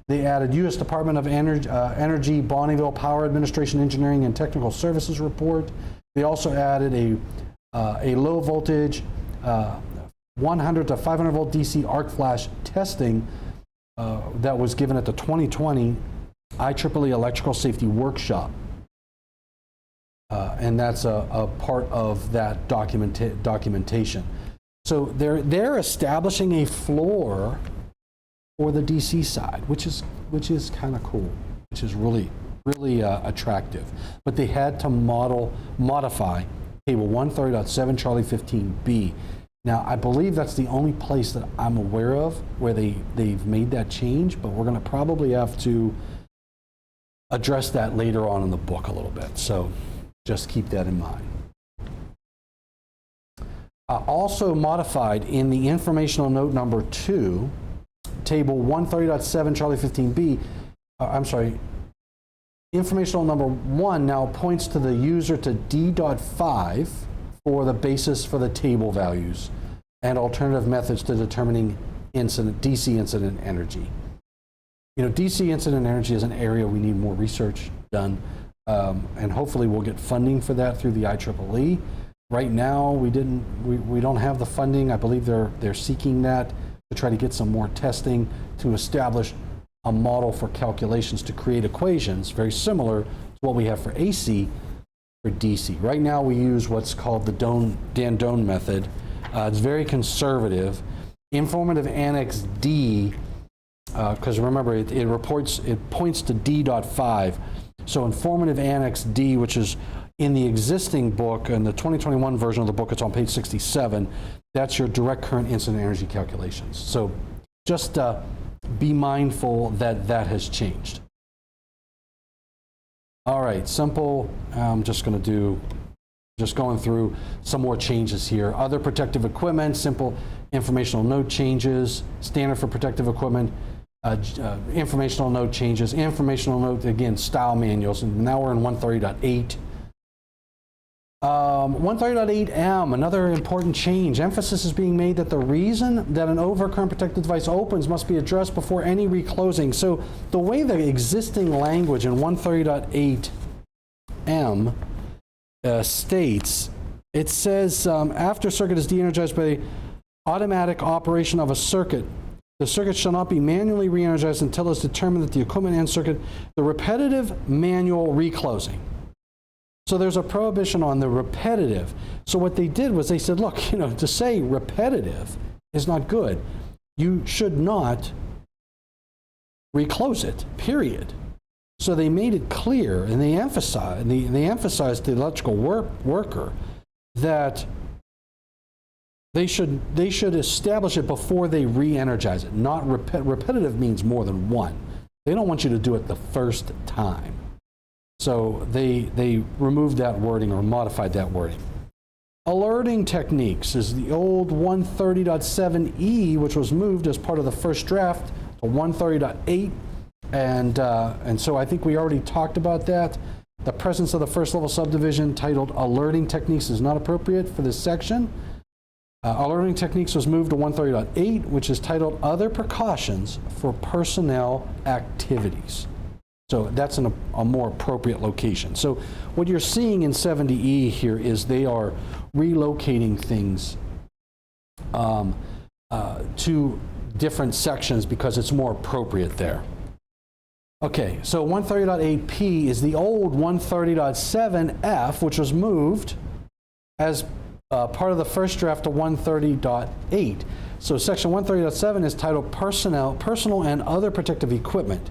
They added U.S. Department of Energy, Bonneville Power Administration Engineering and Technical Services report. They also added a low voltage 100 to 500 volt DC arc flash testing that was given at the 2020 IEEE Electrical Safety Workshop. And that's a part of that documentation. So they're establishing a floor for the DC side, which is kind of cool, which is really attractive. But they had to modify table 130.7 Charlie 15B. Now I believe that's the only place that I'm aware of where they've made that change, but we're going to probably have to address that later on in the book a little bit. So just keep that in mind. Also modified in the informational note number 2, table 130.7 Charlie 15B, I'm sorry, informational number 1 now points to the user to D.5 for the basis for the table values and alternative methods to determining DC incident energy. DC incident energy is an area we need more research done. And hopefully we'll get funding for that through the IEEE. Right now, we don't have the funding. I believe they're seeking that to try to get some more testing to establish a model for calculations to create equations very similar to what we have for AC for DC. Right now, we use what's called the Dan Doan method. It's very conservative. Informative Annex D, because remember, it points to D.5. So informative Annex D, which is in the existing book, in the 2021 version of the book, it's on page 67, that's your direct current incident energy calculations. So just be mindful that that has changed. All right, simple, I'm just going to do, going through some more changes here. Other protective equipment, simple informational note changes, standard for protective equipment, informational note changes, informational note, again, style manuals, and now we're in 130.8. 130.8M, another important change. Emphasis is being made that the reason that an overcurrent protected device opens must be addressed before any reclosing. So the way the existing language in 130.8M states, it says after circuit is de-energized by automatic operation of a circuit, the circuit shall not be manually re-energized until it's determined that the equipment and circuit, the repetitive manual reclosing. So there's a prohibition on the repetitive. So what they did was they said, look, to say repetitive is not good. You should not reclose it, period. So they made it clear, and they emphasized to the electrical worker that they should establish it before they re-energize it. Not repetitive means more than one. They don't want you to do it the first time. So they removed that wording or modified that wording. Alerting techniques is the old 130.7E, which was moved as part of the first draft to 130.8. And so I think we already talked about that. The presence of the first level subdivision titled Alerting Techniques is not appropriate for this section. Alerting Techniques was moved to 130.8, which is titled Other Precautions for Personnel Activities. So that's a more appropriate location. So what you're seeing in 70E here is they are relocating things to different sections because it's more appropriate there. Okay, so 130.8P is the old 130.7F, which was moved as part of the first draft to 130.8. So section 130.7 is titled Personal and Other Protective Equipment.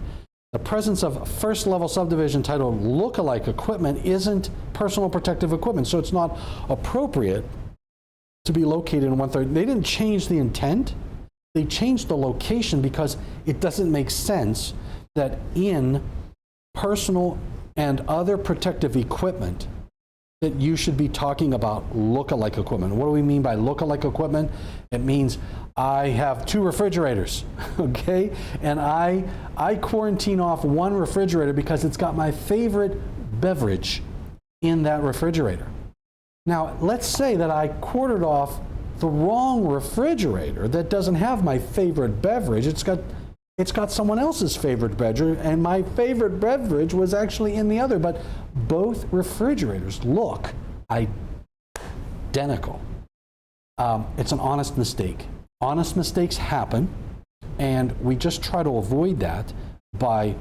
The presence of first level subdivision titled Lookalike Equipment isn't personal protective equipment, so it's not appropriate to be located in 130. They didn't change the intent. They changed the location because it doesn't make sense that in personal and other protective equipment that you should be talking about lookalike equipment. What do we mean by lookalike equipment? It means I have 2 refrigerators, okay? And I quarantine off one refrigerator because it's got my favorite beverage in that refrigerator. Now, let's say that I quartered off the wrong refrigerator that doesn't have my favorite beverage. It's got someone else's favorite beverage, and my favorite beverage was actually in the other, but both refrigerators look identical. It's an honest mistake. Honest mistakes happen, and we just try to avoid that by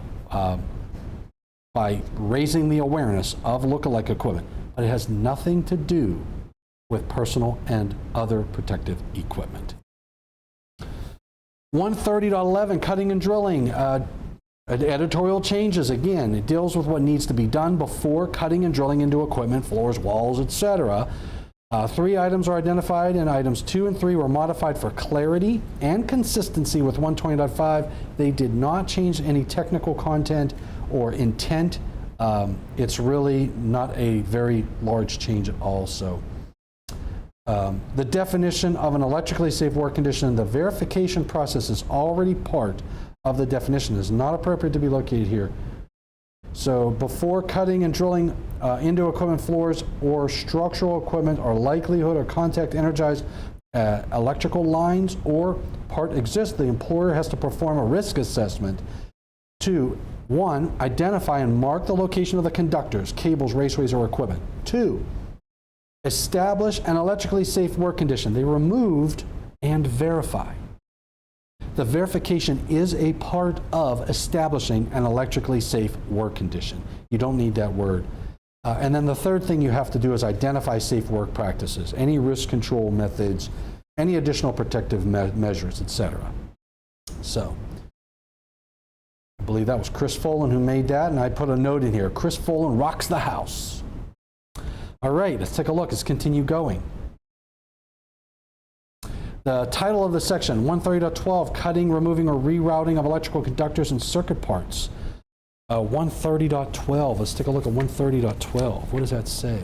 raising the awareness of lookalike equipment. But it has nothing to do with personal and other protective equipment. 130.11, cutting and drilling. Editorial changes, again, it deals with what needs to be done before cutting and drilling into equipment, floors, walls, etc. 3 items are identified, and items 2 and 3 were modified for clarity and consistency with 120.5. They did not change any technical content or intent. It's really not a very large change at all. So the definition of an electrically safe work condition, the verification process is already part of the definition. It is not appropriate to be located here. So before cutting and drilling into equipment, floors, or structural equipment, or likelihood or contact energized electrical lines or part exists, the employer has to perform a risk assessment to 1, identify and mark the location of the conductors, cables, raceways, or equipment. 2, establish an electrically safe work condition. They removed and verify. The verification is a part of establishing an electrically safe work condition. You don't need that word. And then the third thing you have to do is identify safe work practices, any risk control methods, any additional protective measures, etc. So, I believe that was Chris Folan who made that, and I put a note in here, Chris Folan rocks the house. All right, let's take a look. Let's continue going. The title of the section, 130.12, cutting, removing, or rerouting of electrical conductors and circuit parts. 130.12, let's take a look at 130.12. What does that say?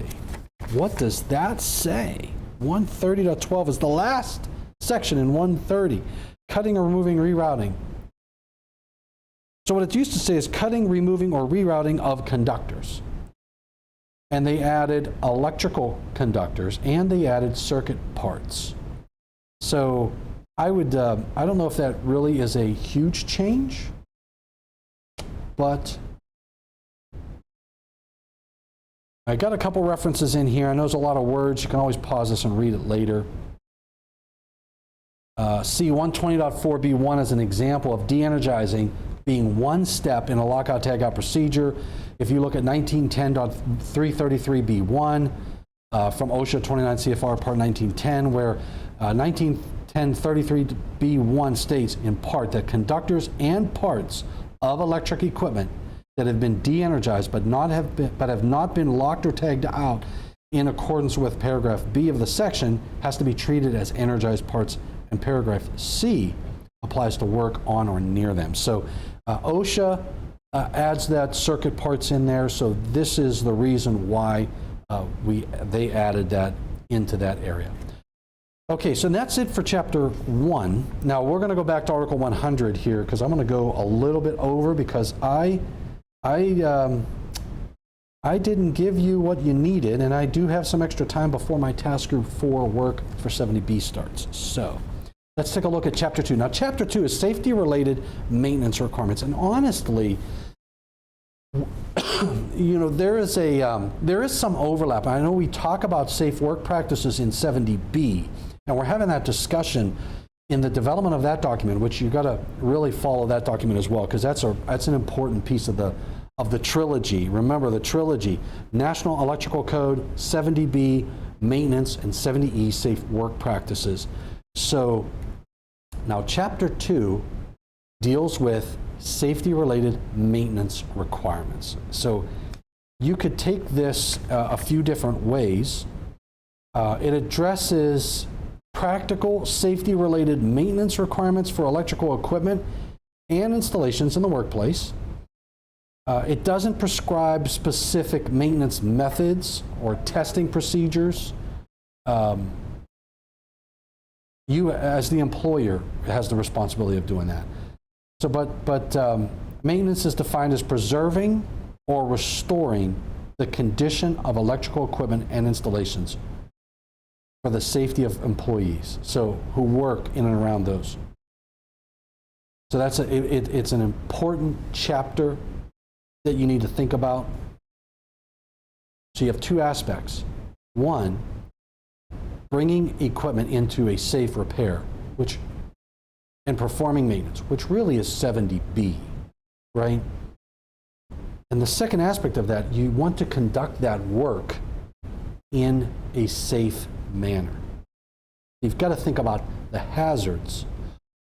What does that say? 130.12 is the last section in 130, cutting or removing, rerouting. So what it used to say is cutting, removing, or rerouting of conductors. and they added electrical conductors, and they added circuit parts. So I don't know if that really is a huge change, but I got a couple references in here. I know there's a lot of words. You can always pause this and read it later. C120.4b1 is an example of de-energizing being one step in a lockout tagout procedure. If you look at 1910.333b1 from OSHA 29 CFR Part 1910, where 1910.33b1 states in part that conductors and parts of electric equipment that have been de-energized but have not been locked or tagged out in accordance with paragraph B of the section has to be treated as energized parts, and paragraph C applies to work on or near them. So OSHA adds that circuit parts in there, so this is the reason why they added that into that area. Okay, so that's it for chapter 1. Now we're going to go back to Article 100 here, because I'm going to go a little bit over, because I didn't give you what you needed, and I do have some extra time before my task group 4 work for 70B starts. So let's take a look at chapter 2. Now chapter 2 is safety related maintenance requirements, and honestly, you know, there is some overlap. I know we talk about safe work practices in 70B, and we're having that discussion in the development of that document, which you got to really follow that document as well, because that's an important piece of the trilogy. Remember the trilogy: National Electrical Code, 70B maintenance, and 70E safe work practices. So now chapter 2 deals with safety-related maintenance requirements. So you could take this a few different ways. It addresses practical safety-related maintenance requirements for electrical equipment and installations in the workplace. It doesn't prescribe specific maintenance methods or testing procedures. You, as the employer, has the responsibility of doing that. So, but maintenance is defined as preserving or restoring the condition of electrical equipment and installations for the safety of employees, so who work in and around those. So that's it's an important chapter that you need to think about. So you have two aspects. One, bringing equipment into a safe repair, and performing maintenance, which really is 70B, right? And the second aspect of that, you want to conduct that work in a safe manner. You've got to think about the hazards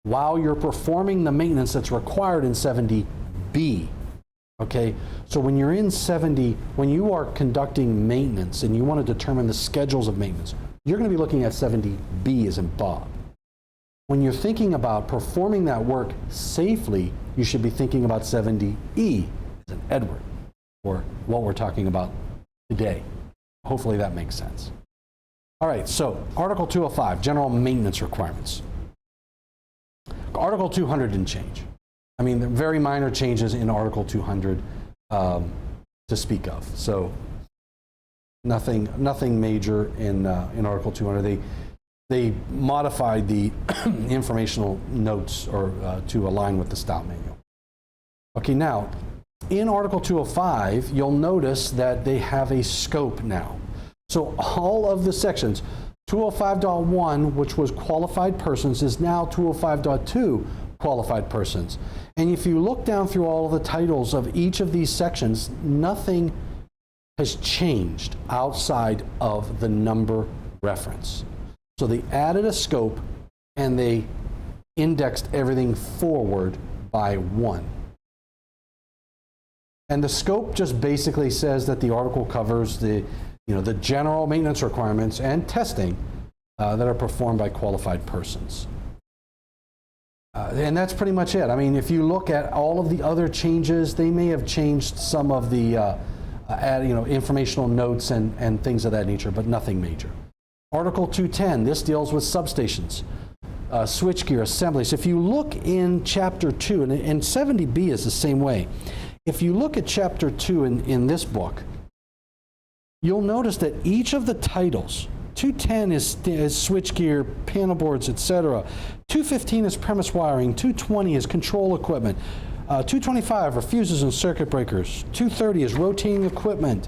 while you're performing the maintenance that's required in 70B. Okay, so when you're in 70, when you are conducting maintenance and you want to determine the schedules of maintenance, you're going to be looking at 70B as in Bob. When you're thinking about performing that work safely, you should be thinking about 70E as in Edward, or what we're talking about today. Hopefully that makes sense. All right, so Article 205, general maintenance requirements. Article 200 didn't change. I mean, there are very minor changes in Article 200 to speak of. So nothing major in Article 200. They modified the informational notes to align with the style manual. Okay, now in Article 205, you'll notice that they have a scope now. So all of the sections, 205.1, which was qualified persons, is now 205.2, qualified persons. And if you look down through all of the titles of each of these sections, nothing has changed outside of the number reference. So they added a scope and they indexed everything forward by 1. And the scope just basically says that the article covers the general maintenance requirements and testing that are performed by qualified persons. And that's pretty much it. I mean, if you look at all of the other changes, they may have changed some of the informational notes and things of that nature, but nothing major. Article 210, this deals with substations, switchgear, assemblies. If you look in Chapter 2, and 70B is the same way. If you look at Chapter 2 in this book, you'll notice that each of the titles, 210 is switchgear, panel boards, etc. 215 is premise wiring. 220 is control equipment. 225 are fuses and circuit breakers. 230 is rotating equipment.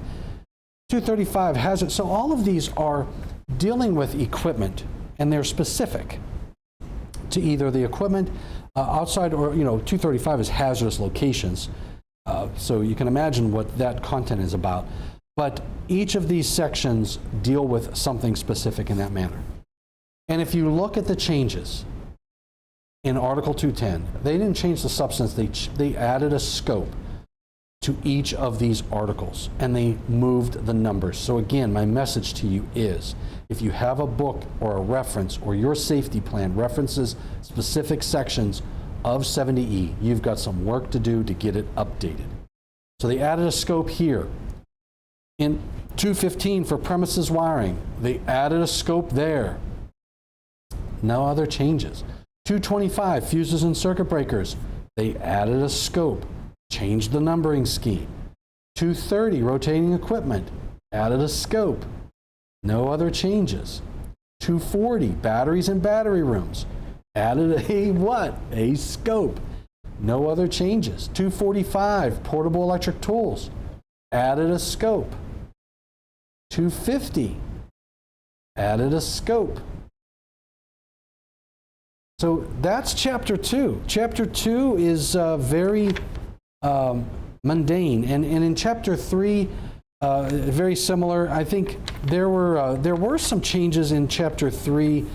235 has it. So all of these are dealing with equipment, and they're specific to either the equipment outside, or 235 is hazardous locations. So you can imagine what that content is about. But each of these sections deal with something specific in that manner. And if you look at the changes in Article 210, they didn't change the substance, they added a scope to each of these articles, and they moved the numbers. So again, my message to you is, if you have a book or a reference, or your safety plan references specific sections of 70E, you've got some work to do to get it updated. So they added a scope here. In 215 for premises wiring, they added a scope there. No other changes. 225, fuses and circuit breakers, they added a scope, changed the numbering scheme. 230, rotating equipment, added a scope. No other changes. 240, batteries and battery rooms, added a what? A scope. No other changes. 245, portable electric tools, added a scope. 250, added a scope. So that's Chapter 2. Chapter 2 is very mundane, and in Chapter 3, very similar. I think there were some changes in Chapter 3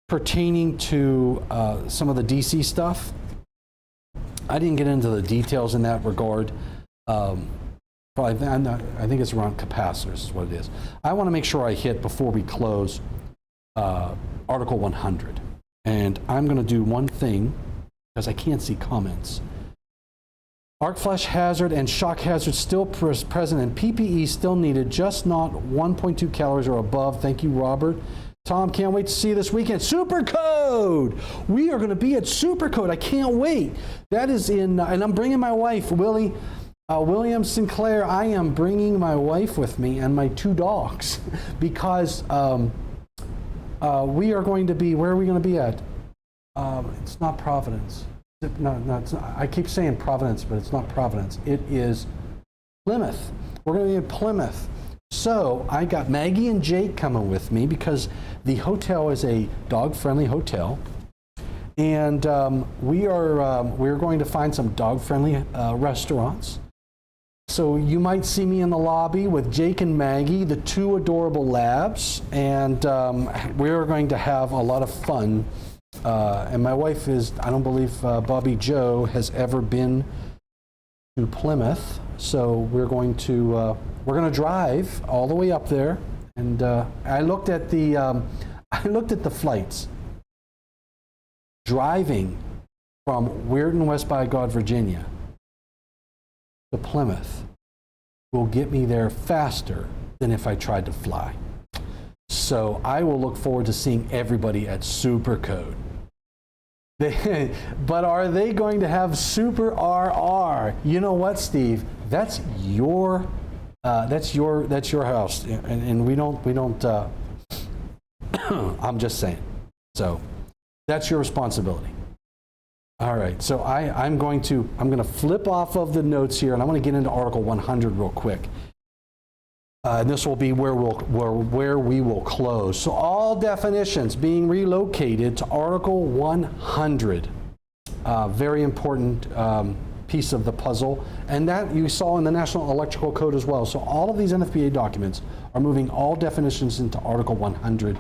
pertaining to some of the DC stuff. I didn't get into the details in that regard. I think it's around capacitors is what it is. I want to make sure I hit, before we close, Article 100. And I'm going to do one thing, because I can't see comments. Arc flash hazard and shock hazard still present, and PPE still needed, just not 1.2 calories or above. Thank you, Robert. Tom, can't wait to see you this weekend. Supercode! We are going to be at Supercode. I can't wait. That is in, and I'm bringing my wife, William Sinclair. I am bringing my wife with me and my 2 dogs because we are going to be, where are we going to be at? It's not Providence. No, it's not. I keep saying Providence, but it's not Providence. It is Plymouth. We're going to be in Plymouth. So I got Maggie and Jake coming with me because the hotel is a dog-friendly hotel. And we're going to find some dog-friendly restaurants. So you might see me in the lobby with Jake and Maggie, the 2 adorable labs, and we're going to have a lot of fun. And my wife is, I don't believe Bobby Joe has ever been to Plymouth, so we're going to drive all the way up there. And I looked at the flights. Driving from Weirton, West by God, Virginia, to Plymouth will get me there faster than if I tried to fly. So I will look forward to seeing everybody at Supercode. But are they going to have Super RR? You know what, Steve? That's your house, and we don't. I'm just saying. So that's your responsibility. All right, so I'm going to flip off of the notes here, and I want to get into Article 100 real quick. And this will be where we will close. So all definitions being relocated to Article 100. Very important piece of the puzzle, and that you saw in the National Electrical Code as well. So all of these NFPA documents are moving all definitions into Article 100.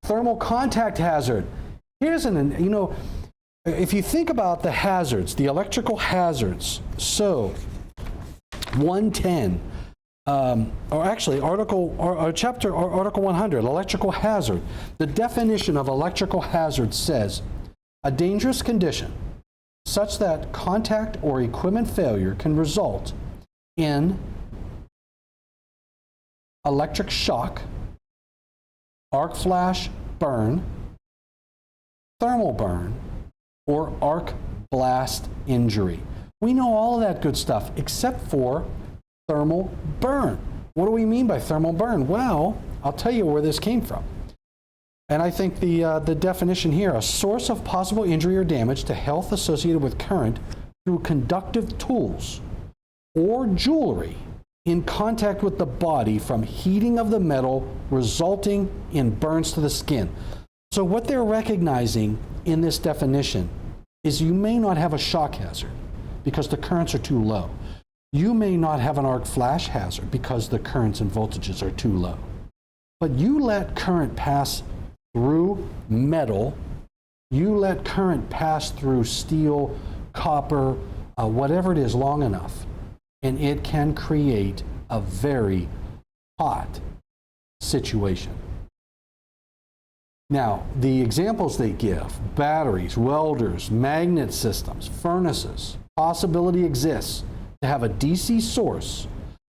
Thermal contact hazard. Here's if you think about the hazards, the electrical hazards, so 110, or actually Article 100, electrical hazard. The definition of electrical hazard says, a dangerous condition such that contact or equipment failure can result in electric shock, arc flash burn, thermal burn, or arc blast injury. We know all of that good stuff except for thermal burn. What do we mean by thermal burn? Well, I'll tell you where this came from. And I think the definition here, a source of possible injury or damage to health associated with current through conductive tools or jewelry in contact with the body from heating of the metal resulting in burns to the skin. So what they're recognizing in this definition is you may not have a shock hazard because the currents are too low. You may not have an arc flash hazard because the currents and voltages are too low. But you let current pass through metal, you let current pass through steel, copper, whatever it is long enough, and it can create a very hot situation. Now, the examples they give, batteries, welders, magnet systems, furnaces, possibility exists to have a DC source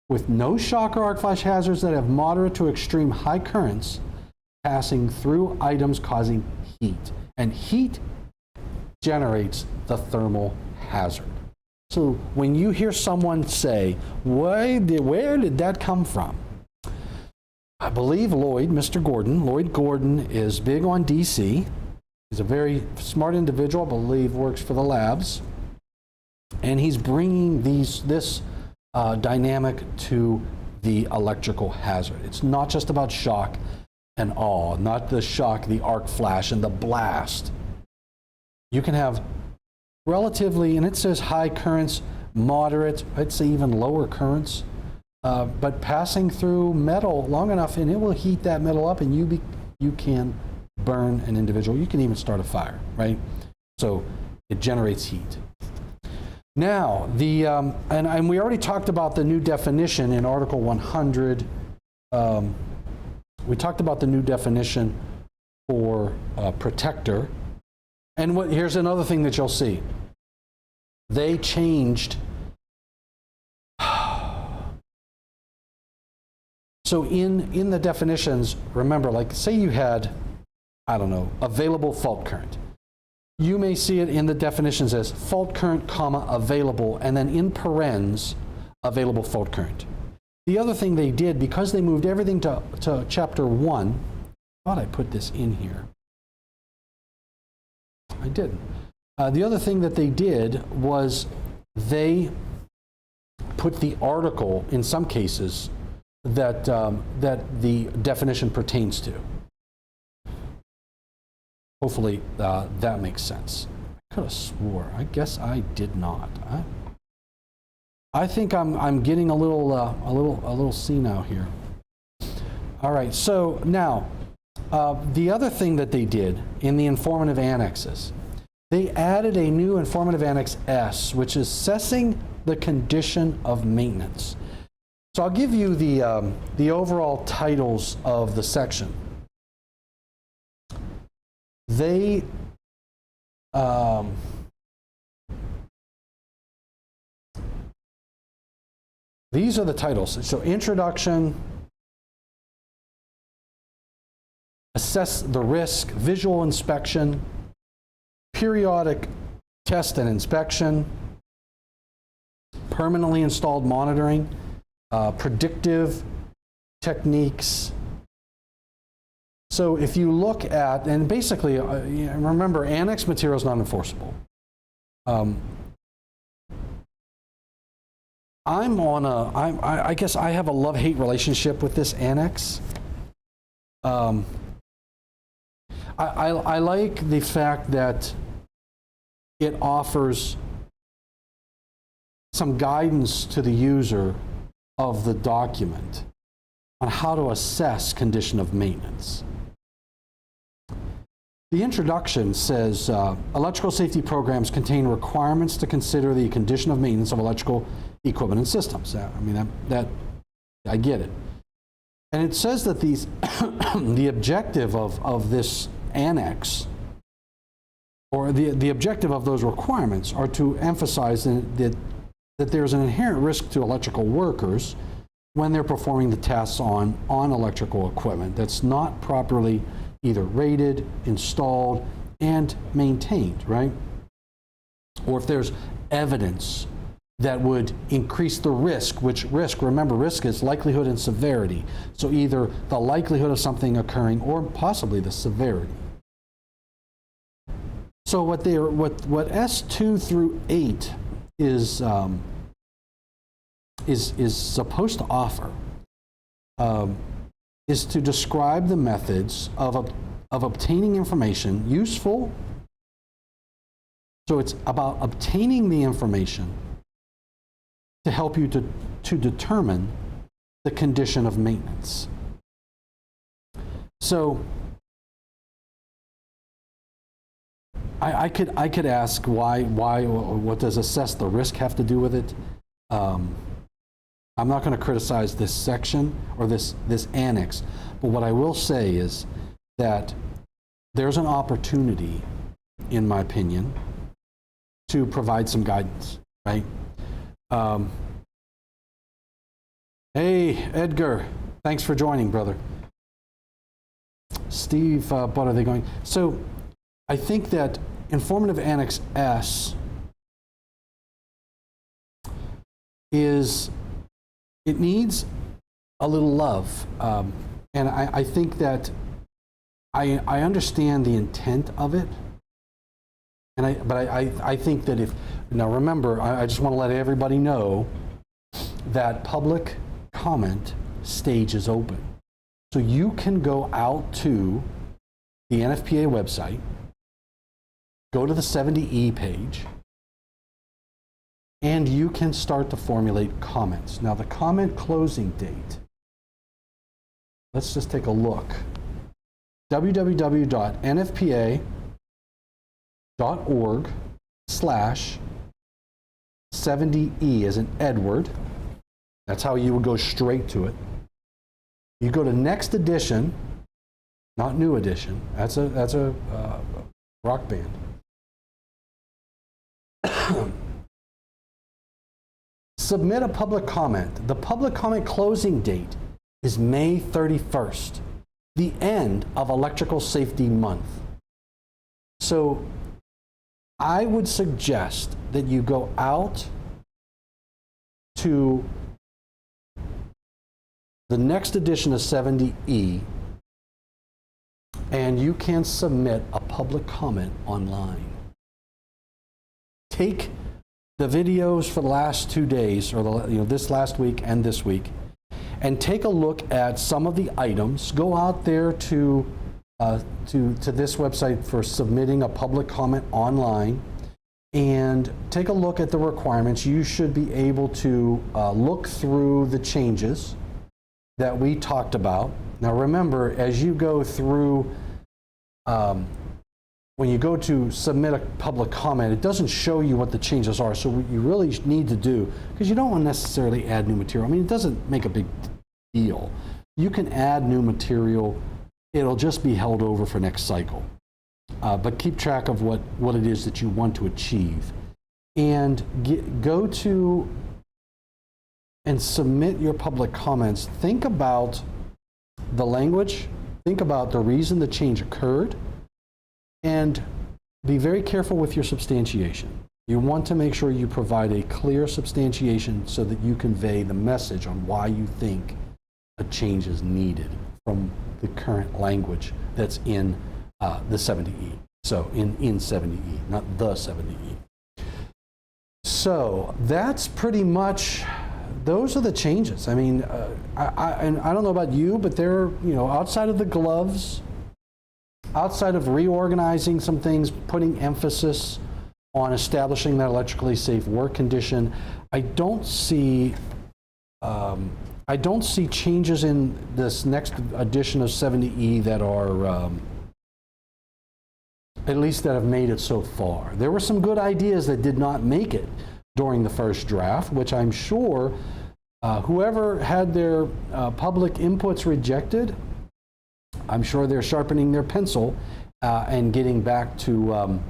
with no shock or arc flash hazards that have moderate to extreme high currents passing through items causing heat. And heat generates the thermal hazard. So when you hear someone say, where did that come from? I believe Mr. Lloyd Gordon is big on DC. He's a very smart individual, I believe works for the labs. And he's bringing this dynamic to the electrical hazard. It's not just about shock and awe, not the shock, the arc flash, and the blast. You can have relatively, and it says high currents, moderate, I'd say even lower currents, but passing through metal long enough and it will heat that metal up and you can burn an individual. You can even start a fire, right? So it generates heat. Now, and we already talked about the new definition in Article 100. We talked about the new definition for protector. And here's another thing that you'll see. They changed. So in the definitions, remember, like say you had, I don't know, available fault current. You may see it in the definitions as fault current, comma, available, and then in parens, available fault current. The other thing they did, because they moved everything to Chapter 1, I thought I put this in here. I didn't. The other thing that they did was they put the article, in some cases, that the definition pertains to. Hopefully that makes sense. I could have swore. I guess I did not. I think I'm getting a little senile here. All right. So now the other thing that they did in the informative annexes, they added a new informative annex S, which is assessing the condition of maintenance. So I'll give you the overall titles of the section. They these are the titles. So introduction, assess the risk, visual inspection, periodic test and inspection, permanently installed monitoring, predictive techniques. So if you look at, and basically, remember, annex material is not enforceable. I guess I have a love-hate relationship with this annex. I like the fact that it offers some guidance to the user of the document on how to assess condition of maintenance. The introduction says, electrical safety programs contain requirements to consider the condition of maintenance of electrical equipment and systems. I mean, that I get it. And it says that these, the objective of this annex, or the objective of those requirements, are to emphasize that there's an inherent risk to electrical workers when they're performing the tests on electrical equipment that's not properly either rated, installed, and maintained, right? Or if there's evidence that would increase the risk, which risk, remember, risk is likelihood and severity. So either the likelihood of something occurring or possibly the severity. So what S2 through 8 is supposed to offer is to describe the methods of obtaining information useful. So it's about obtaining the information to help you to determine the condition of maintenance. So I could ask why what does assess the risk have to do with it? I'm not going to criticize this section or this annex, but what I will say is that there's an opportunity, in my opinion, to provide some guidance, right? Hey, Edgar, thanks for joining, brother. Steve, what are they going? So I think that Informative Annex S it needs a little love. And I think that I understand the intent of it. But I think that now remember, I just want to let everybody know that public comment stage is open. So you can go out to the NFPA website, go to the 70E page, and you can start to formulate comments. Now the comment closing date, let's just take a look. www.nfpa.org/70E as in Edward. That's how you would go straight to it. You go to next edition, not new edition. That's a rock band. Submit a public comment. The public comment closing date is May 31st, the end of Electrical Safety Month. So I would suggest that you go out to the next edition of 70E and you can submit a public comment online. Take the videos for the last 2 days, or this last week and this week, and take a look at some of the items. Go out there to this website for submitting a public comment online, and take a look at the requirements. You should be able to look through the changes that we talked about. Now remember, as you go through, when you go to submit a public comment, it doesn't show you what the changes are. So what you really need to do, because you don't want to necessarily add new material. I mean, it doesn't make a big deal. You can add new material. It'll just be held over for next cycle. But keep track of what it is that you want to achieve. And go to and submit your public comments. Think about the language. Think about the reason the change occurred. And be very careful with your substantiation. You want to make sure you provide a clear substantiation so that you convey the message on why you think a change is needed from the current language that's in the 70E. So in 70E, not the 70E. So that's pretty much, those are the changes. I mean, and I don't know about you, but they're, outside of the gloves, outside of reorganizing some things, putting emphasis on establishing that electrically safe work condition, I don't see changes in this next edition of 70E that are, at least that have made it so far. There were some good ideas that did not make it during the first draft, which I'm sure whoever had their public inputs rejected, I'm sure they're sharpening their pencil and getting back to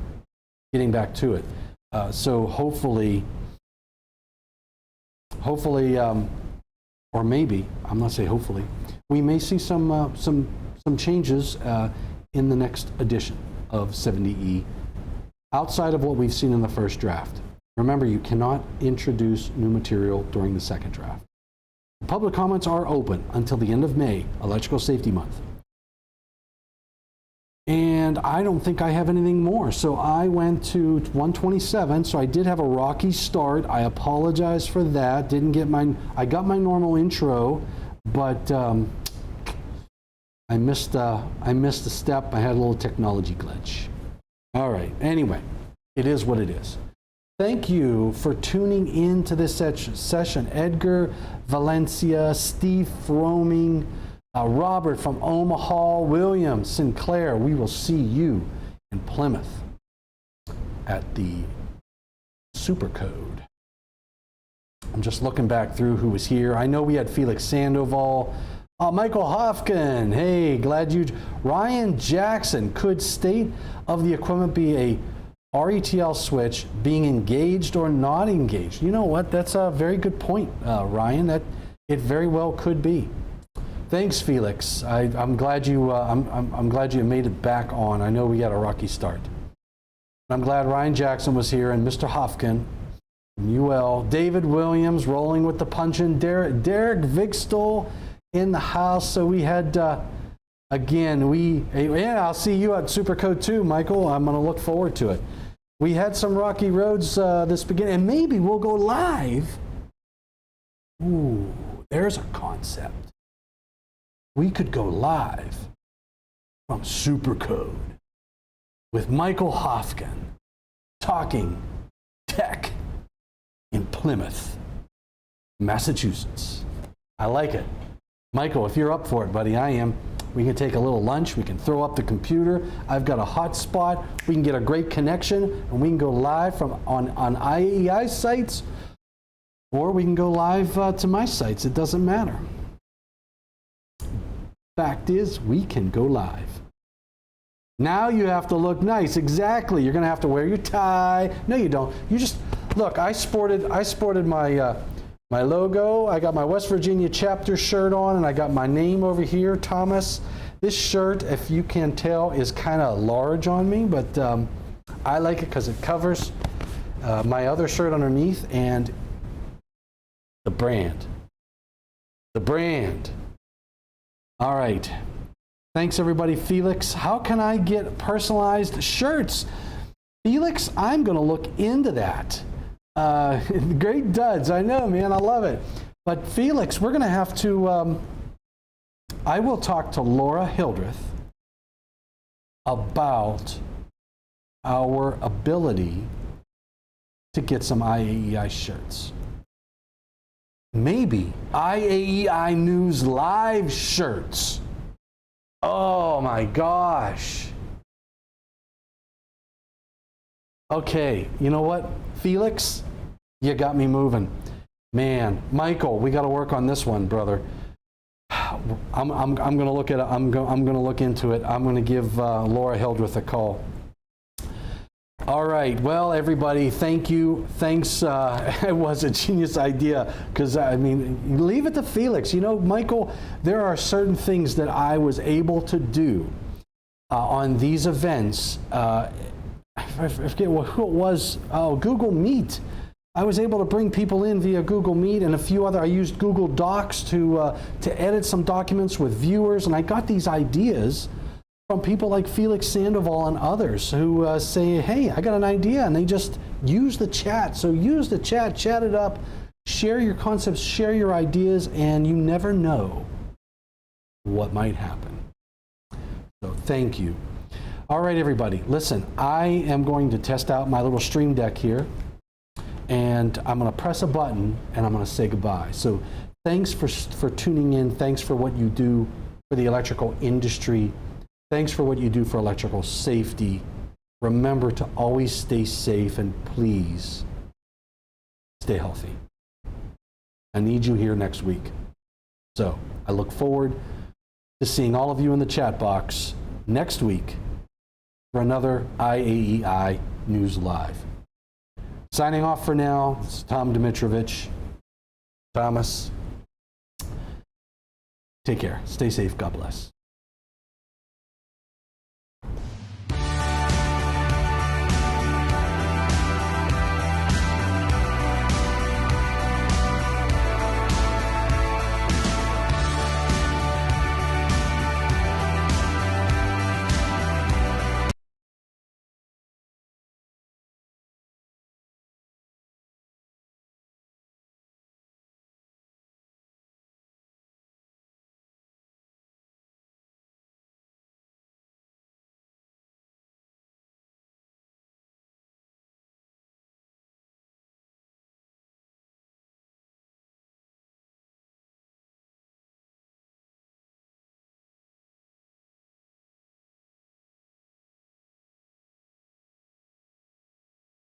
it. So hopefully, or maybe, I'm not saying hopefully, we may see some changes in the next edition of 70E outside of what we've seen in the first draft. Remember, you cannot introduce new material during the second draft. Public comments are open until the end of May, Electrical Safety Month. And I don't think I have anything more. So I went to 127, so I did have a rocky start. I apologize for that. I got my normal intro, but I missed a step. I had a little technology glitch. All right, anyway, it is what it is. Thank you for tuning in to this session. Edgar Valencia, Steve Froming, Robert from Omaha, William Sinclair. We will see you in Plymouth at the Supercode. I'm just looking back through who was here. I know we had Felix Sandoval, Michael Hofkin. Hey, glad you. Ryan Jackson. Could state of the equipment be a RETL switch being engaged or not engaged? You know what? That's a very good point, Ryan. That it very well could be. Thanks, Felix. I'm glad you. I'm glad you made it back on. I know we got a rocky start. I'm glad Ryan Jackson was here and Mr. Hofkin, UL, David Williams rolling with the punch-in, Derek Vigstol in the house. So we had again. And I'll see you at Supercode 2, Michael. I'm going to look forward to it. We had some rocky roads this beginning, and maybe we'll go live. Ooh, there's a concept. We could go live from Supercode with Michael Hofkin talking tech in Plymouth, Massachusetts. I like it. Michael, if you're up for it, buddy, I am. We can take a little lunch. We can throw up the computer. I've got a hotspot. We can get a great connection, and we can go live from on IAEI sites, or we can go live to my sites. It doesn't matter. Fact is, we can go live. Now you have to look nice. Exactly. You're going to have to wear your tie. No, you don't. You just look. I sported my my logo. I got my West Virginia chapter shirt on, and I got my name over here, Thomas. This shirt, if you can tell, is kind of large on me, but I like it because it covers my other shirt underneath and the brand. The brand. All right. Thanks, everybody. Felix, how can I get personalized shirts? Felix, I'm going to look into that. Great duds. I know, man. I love it. But Felix, we're going to have to, I will talk to Laura Hildreth about our ability to get some IAEI shirts. Maybe IAEI News Live shirts. Oh my gosh. Okay, you know what, Felix? You got me moving. Man, Michael, we got to work on this one, brother. I'm going to look at it. I'm going to look into it. I'm going to give Laura Hildreth a call. All right. Well, everybody, thank you. Thanks. It was a genius idea because, I mean, leave it to Felix. You know, Michael, there are certain things that I was able to do on these events. I forget who it was. Oh, Google Meet. I was able to bring people in via Google Meet and a few other. I used Google Docs to edit some documents with viewers, and I got these ideas from people like Felix Sandoval and others who say, hey, I got an idea, and they just use the chat. So use the chat, chat it up, share your concepts, share your ideas, and you never know what might happen. So thank you. All right, everybody, listen, I am going to test out my little Stream Deck here, and I'm going to press a button, and I'm going to say goodbye. So thanks for tuning in. Thanks for what you do for the electrical industry. Thanks for what you do for electrical safety. Remember to always stay safe, and please stay healthy. I need you here next week. So I look forward to seeing all of you in the chat box next week for another IAEI News Live. Signing off for now, it's Tom Dimitrovich. Thomas, take care. Stay safe. God bless.